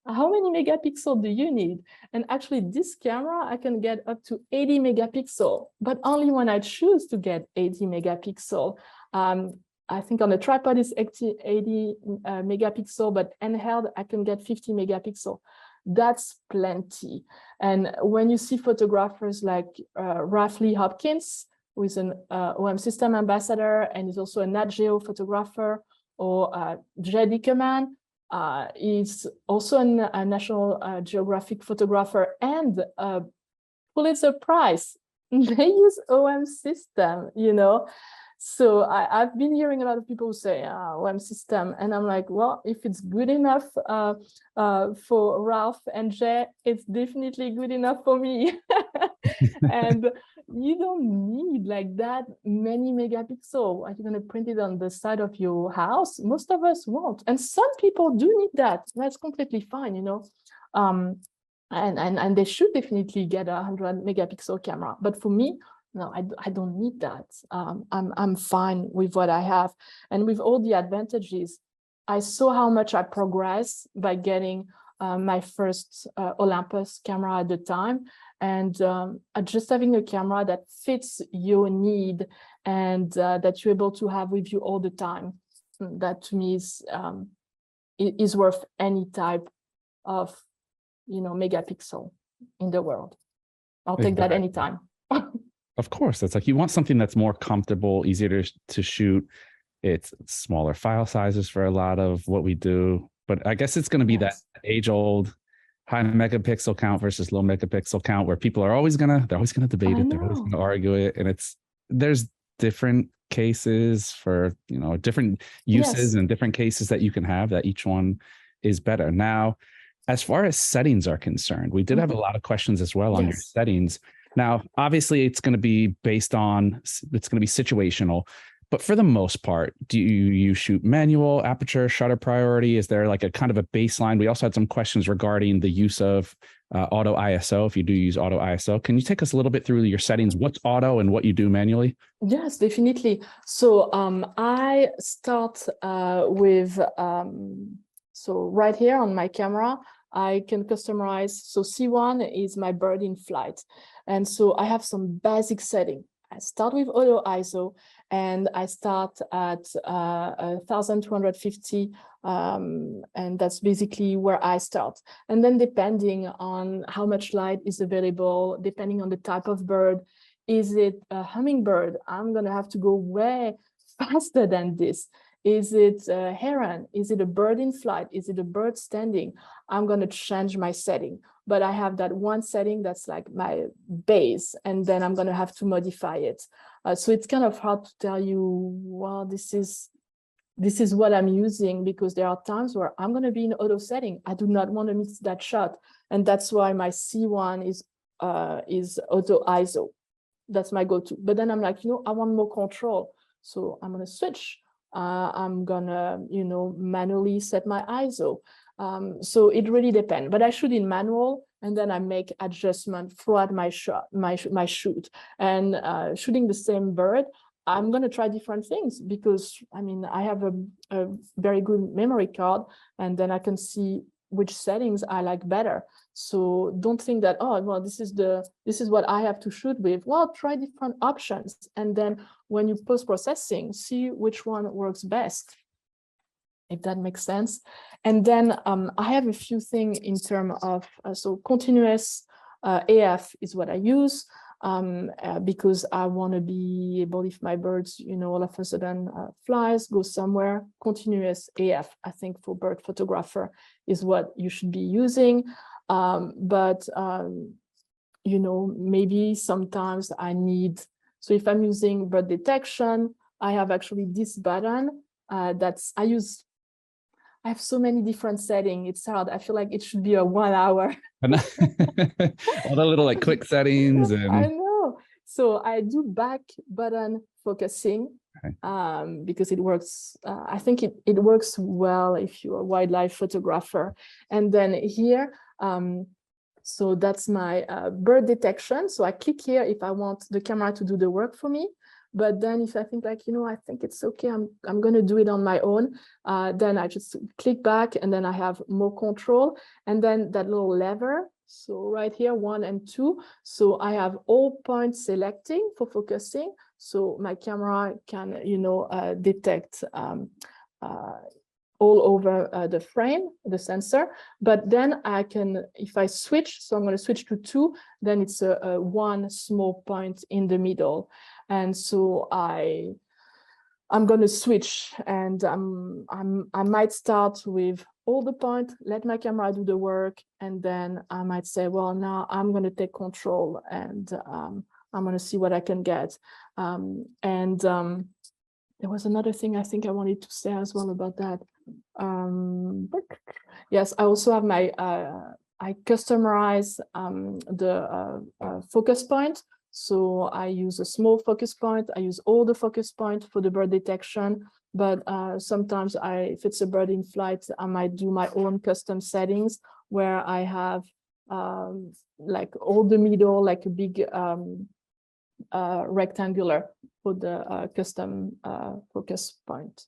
How many megapixels do you need? And actually this camera, I can get up to 80 megapixel, but only when I choose to get 80 megapixel. I think on the tripod is 80 megapixel, but handheld, I can get 50 megapixel. That's plenty. And when you see photographers like Ralph Lee Hopkins, who is an OM system ambassador and is also a Nat Geo photographer, or Jay Dickerman, is also a National Geographic photographer and a Pulitzer Prize. They use OM system, So I've been hearing a lot of people say OM system, and I'm like, well, if it's good enough for Ralph and Jay, it's definitely good enough for me. And you don't need like that many megapixel. Are you going to print it on the side of your house? Most of us won't. And some people do need that. That's completely fine, and they should definitely get a 100 megapixel camera. But for me, no, I don't need that. I'm fine with what I have. And with all the advantages, I saw how much I progressed by getting my first Olympus camera at the time. And just having a camera that fits your need and that you're able to have with you all the time, that to me is worth any type of, megapixel in the world. I'll take that anytime. Of course, it's like you want something that's more comfortable, easier to shoot. It's smaller file sizes for a lot of what we do, but I guess it's going to be that age-old high megapixel count versus low megapixel count, where people are always gonna debate it. They're always gonna argue it, and there's different cases for different uses and different cases that you can have. That each one is better. Now, as far as settings are concerned, we did have a lot of questions as well on your settings. Now, obviously, it's going to be situational, but for the most part, do you shoot manual, aperture, shutter priority? Is there like a kind of a baseline? We also had some questions regarding the use of auto ISO, if you do use auto ISO. Can you take us a little bit through your settings? What's auto and what you do manually? Yes, definitely. So I start with, so right here on my camera, I can customize. So C1 is my bird in flight. And so I have some basic setting. I start with auto ISO and I start at 1250. And that's basically where I start. And then depending on how much light is available, depending on the type of bird, is it a hummingbird? I'm going to have to go way faster than this. Is it a heron? Is it a bird in flight? Is it a bird standing? I'm going to change my setting. But I have that one setting that's like my base, and then I'm going to have to modify it. So it's kind of hard to tell you, well, this is what I'm using, because there are times where I'm going to be in auto setting. I do not want to miss that shot. And that's why my C1 is auto ISO. That's my go-to. But then I'm like, I want more control. So I'm going to switch. I'm going to, manually set my ISO. So it really depends. But I shoot in manual, and then I make adjustment throughout my shot, my shoot. And shooting the same bird, I'm going to try different things, because I have a very good memory card, and then I can see which settings I like better. So don't think that, oh, well, this is what I have to shoot with. Well, try different options, and then when you post-processing, see which one works best, if that makes sense. And then I have a few things in terms of so continuous AF is what I use. Because I want to be able, if my birds, all of a sudden flies, go somewhere, continuous AF, I think for bird photographer is what you should be using. Maybe sometimes I need, so if I'm using bird detection, I have actually this button I have so many different settings. It's hard. I feel like it should be a 1 hour. All the little quick settings. And I know. So I do back button focusing, okay, because it works. I think it works well if you're a wildlife photographer. And then here, so that's my bird detection. So I click here if I want the camera to do the work for me. But then if I think I think it's okay, I'm going to do it on my own, then I just click back, and then I have more control. And then that little lever, so right here, 1 and 2. So I have all points selecting for focusing. So my camera can, detect all over the frame, the sensor. But then I can, if I switch, so I'm going to switch to 2, then it's a 1 small point in the middle. And so I'm going to switch, and I might start with all the point, let my camera do the work, and then I might say, well, now I'm going to take control, and I'm going to see what I can get. There was another thing I think I wanted to say as well about that. Yes, I also have my, I customize the focus point. So I use a small focus point. I use all the focus point for the bird detection, but sometimes if it's a bird in flight, I might do my own custom settings where I have like all the middle, like a big rectangular for the custom focus point.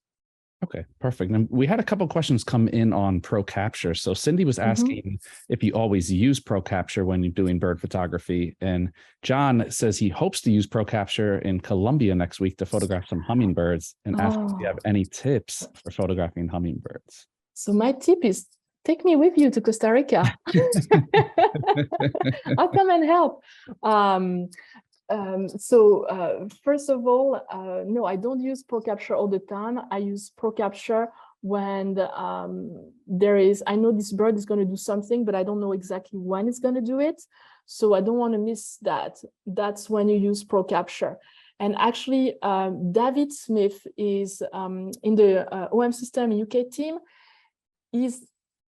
Okay, perfect. And we had a couple of questions come in on Pro Capture. So Cindy was asking if you always use Pro Capture when you're doing bird photography. And John says he hopes to use Pro Capture in Colombia next week to photograph some hummingbirds, and asks if you have any tips for photographing hummingbirds. So my tip is take me with you to Costa Rica. I'll come and help. First of all, no, I don't use Pro Capture all the time. I use Pro Capture when I know this bird is going to do something, but I don't know exactly when it's going to do it. So I don't want to miss that. That's when you use Pro Capture. And actually, David Smith is in the OM System UK team. He's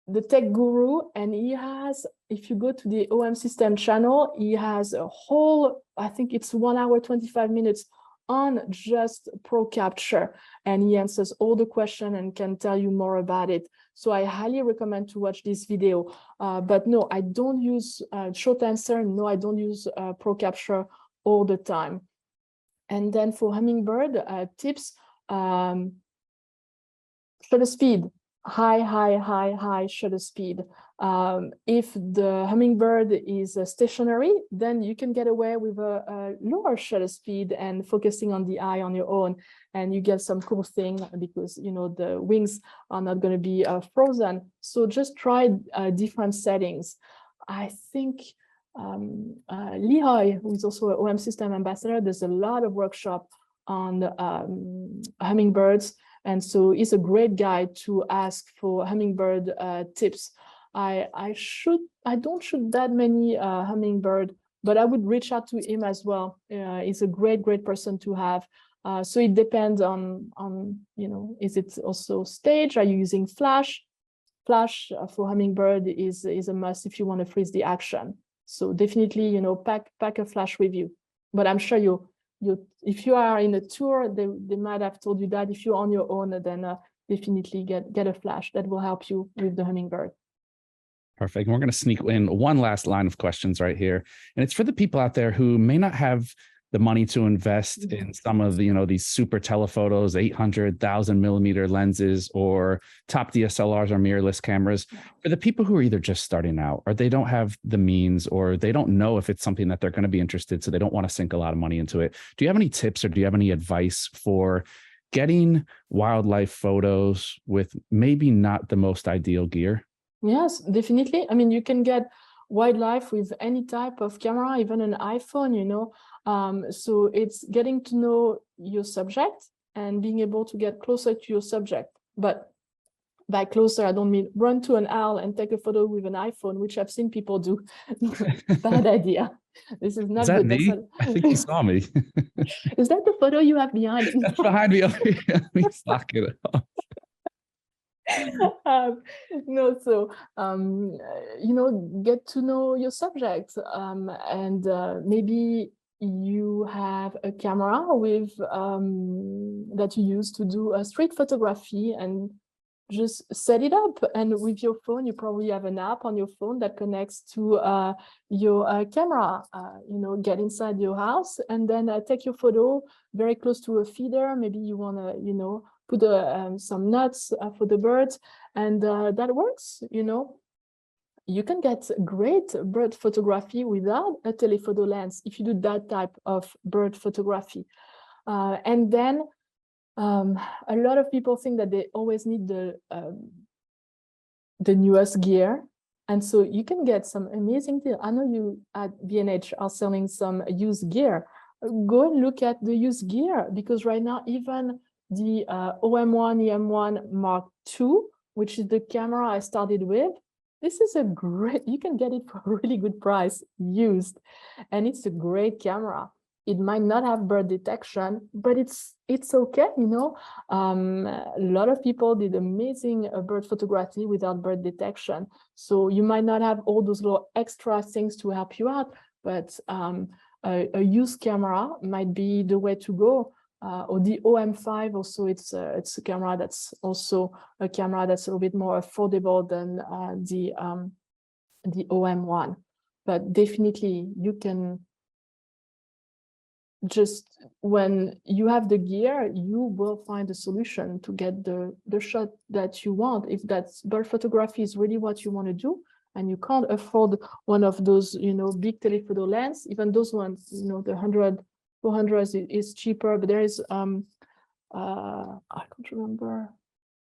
the tech guru, and he has, if you go to the OM System channel, he has a whole, I think it's 1 hour, 25 minutes on just Pro Capture, and he answers all the questions and can tell you more about it. So I highly recommend to watch this video. But no, I don't use, short answer, no, I don't use Pro Capture all the time. And then for hummingbird tips, shutter speed. High shutter speed. If the hummingbird is stationary, then you can get away with a lower shutter speed and focusing on the eye on your own, and you get some cool thing because the wings are not going to be frozen. So just try different settings. I think Lehoy, who is also an OM System ambassador, there's a lot of workshop on hummingbirds. And so he's a great guy to ask for hummingbird tips. I don't shoot that many hummingbird but I would reach out to him as well. He's a great person to have. So it depends on, is it also stage? Are you using flash? Flash for Hummingbird is a must if you want to freeze the action. So definitely, pack a flash with you. But I'm sure if you are in a tour, they might have told you that. If you're on your own, then definitely get a flash that will help you with the Hummingbird. Perfect. And we're going to sneak in one last line of questions right here. And it's for the people out there who may not have the money to invest in some of the, these super telephotos, 800,000 millimeter lenses, or top DSLRs or mirrorless cameras. For the people who are either just starting out, or they don't have the means, or they don't know if it's something that they're going to be interested, so they don't want to sink a lot of money into it. Do you have any tips, or do you have any advice for getting wildlife photos with maybe not the most ideal gear? Yes, definitely. I mean, you can get wildlife with any type of camera, even an iPhone, so it's getting to know your subject and being able to get closer to your subject. But by closer, I don't mean run to an owl and take a photo with an iPhone, which I've seen people do. Bad idea. This is not Is that good. me? I think you saw me. Is that the photo you have behind? That's behind me over here. Let me sock it up. No, so get to know your subject, and maybe you have a camera with that you use to do a street photography, and just set it up. And with your phone, you probably have an app on your phone that connects to your camera. Get inside your house and then take your photo very close to a feeder. Maybe you want to put some nuts for the birds, and that works. You can get great bird photography without a telephoto lens if you do that type of bird photography. And then a lot of people think that they always need the newest gear, and so you can get some amazing deal. I know you at B&H are selling some used gear. Go and look at the used gear, because right now even the OM1 EM1 Mark II, which is the camera I started with, this is you can get it for a really good price used, and it's a great camera. It might not have bird detection, but it's okay, A lot of people did amazing bird photography without bird detection. So you might not have all those little extra things to help you out, but a used camera might be the way to go. Or the OM5 also, it's a camera that's also a camera that's a little bit more affordable than the OM1. But definitely you can, just when you have the gear, you will find a solution to get the shot that you want. If that's bird photography is really what you want to do, and you can't afford one of those, big telephoto lens, even those ones, the 100, 400 is cheaper, but there is, I can't remember.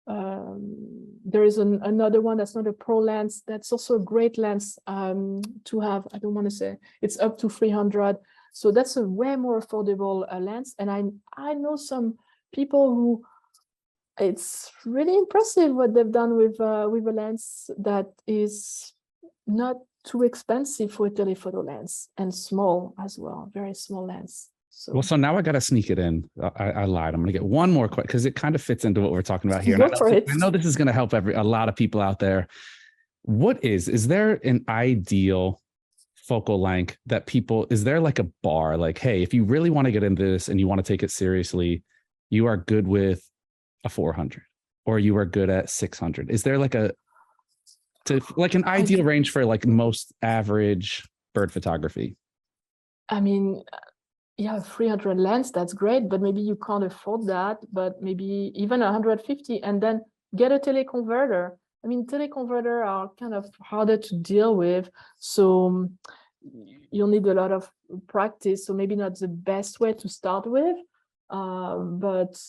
There is another one that's not a pro lens. That's also a great lens to have. I don't want to say it's up to 300. So that's a way more affordable lens. And I know some people who, it's really impressive what they've done with a lens that is not too expensive for a telephoto lens, and small as well, very small lens. So now I got to sneak it in. I lied. I'm going to get one more question because it kind of fits into what we're talking about here. Go for it. I know this is going to help a lot of people out there. Is there an ideal focal length that is there like a bar, like, hey, if you really want to get into this and you want to take it seriously, you are good with a 400 or you are good at 600? Is there like an ideal range for like most average bird photography? I mean, yeah, 300 lens, that's great, but maybe you can't afford that, but maybe even 150, and then get a teleconverter. I mean, teleconverter are kind of harder to deal with, so you'll need a lot of practice, so maybe not the best way to start with, but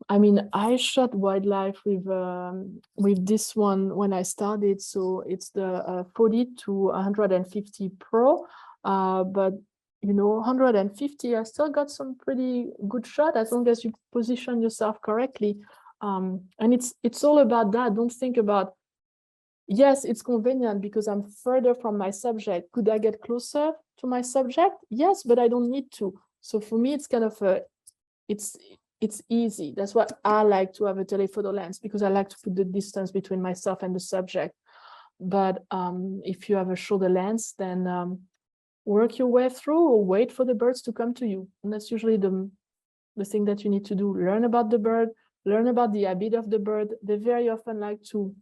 I mean, I shot wildlife with this one when I started, so it's the 40 to 150 Pro, but 150, I still got some pretty good shot as long as you position yourself correctly. And it's all about that. Don't think about Yes, it's convenient because I'm further from my subject. Could I get closer to my subject? Yes, but I don't need to. So for me, it's kind of it's easy. That's why I like to have a telephoto lens, because I like to put the distance between myself and the subject. But if you have a shorter lens, then work your way through or wait for the birds to come to you. And that's usually the thing that you need to do. Learn about the bird, learn about the habit of the bird. They very often like to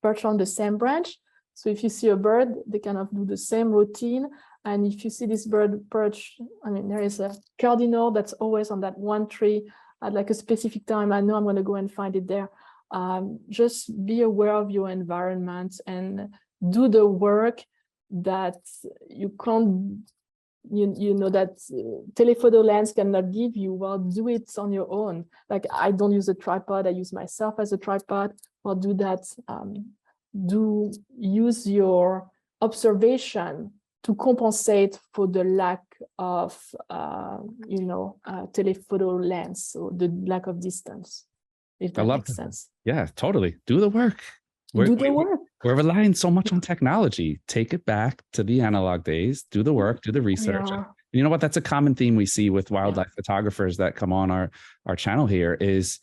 perch on the same branch. So if you see a bird, they kind of do the same routine. And if you see this bird perch, I mean, there is a cardinal that's always on that one tree at like a specific time. I know I'm going to go and find it there. Just be aware of your environment and do the work that you can't, you know, that telephoto lens cannot give you. Well, do it on your own. Like, I don't use a tripod, I use myself as a tripod. Well, do that. Do use your observation to compensate for the lack of telephoto lens, or the lack of distance, if that makes sense. Yeah, totally. Do the work. Do the work. We're relying so much on technology. Take it back to the analog days. Do the work, do the research. Yeah. You know what? That's a common theme we see with wildlife photographers that come on our channel here, is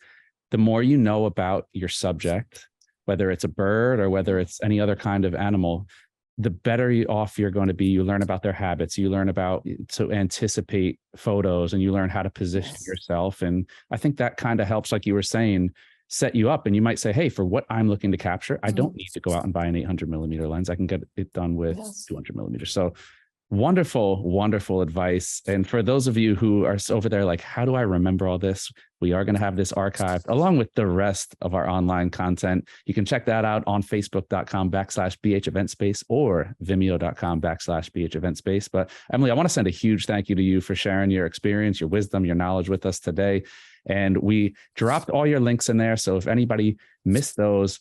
the more you know about your subject, whether it's a bird or whether it's any other kind of animal, the better off you're going to be. You learn about their habits, you learn about to anticipate photos, and you learn how to position yourself. And I think that kind of helps, like you were saying, set you up. And you might say, hey, for what I'm looking to capture, I don't need to go out and buy an 800 millimeter lens. I can get it done with 200 millimeters. So wonderful, wonderful advice. And for those of you who are over there like, how do I remember all this? We are going to have this archived along with the rest of our online content. You can check that out on facebook.com/BH Event Space or vimeo.com/BH Event Space. But Emilie, I want to send a huge thank you to you for sharing your experience, your wisdom, your knowledge with us today. And we dropped all your links in there. So if anybody missed those,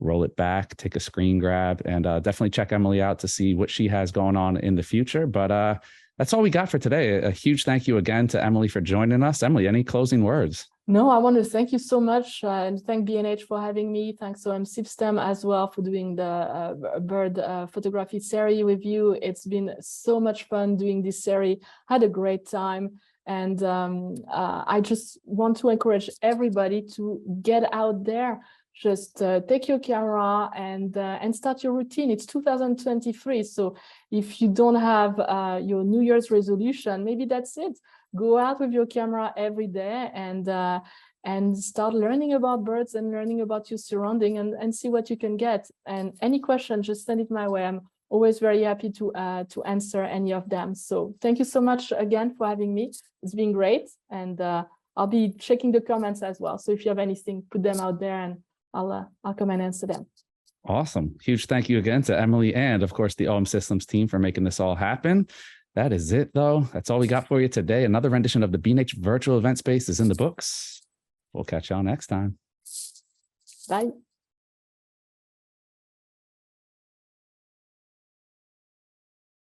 roll it back, take a screen grab, and definitely check Emilie out to see what she has going on in the future. But that's all we got for today. A huge thank you again to Emilie for joining us. Emilie, any closing words? No, I want to thank you so much, and thank B&H for having me. Thanks to System as well for doing the bird photography series with you. It's been so much fun doing this series. Had a great time. And I just want to encourage everybody to get out there. Just take your camera and start your routine. It's 2023. So if you don't have your New Year's resolution, maybe that's it. Go out with your camera every day and start learning about birds and learning about your surrounding, and see what you can get. And any question, just send it my way. I'm always very happy to answer any of them. So thank you so much again for having me. It's been great. And I'll be checking the comments as well. So if you have anything, put them out there and I'll come and answer them. Awesome. Huge thank you again to Emilie and, of course, the OM Systems team for making this all happen. That is it, though. That's all we got for you today. Another rendition of the B&H Virtual Event Space is in the books. We'll catch y'all next time. Bye.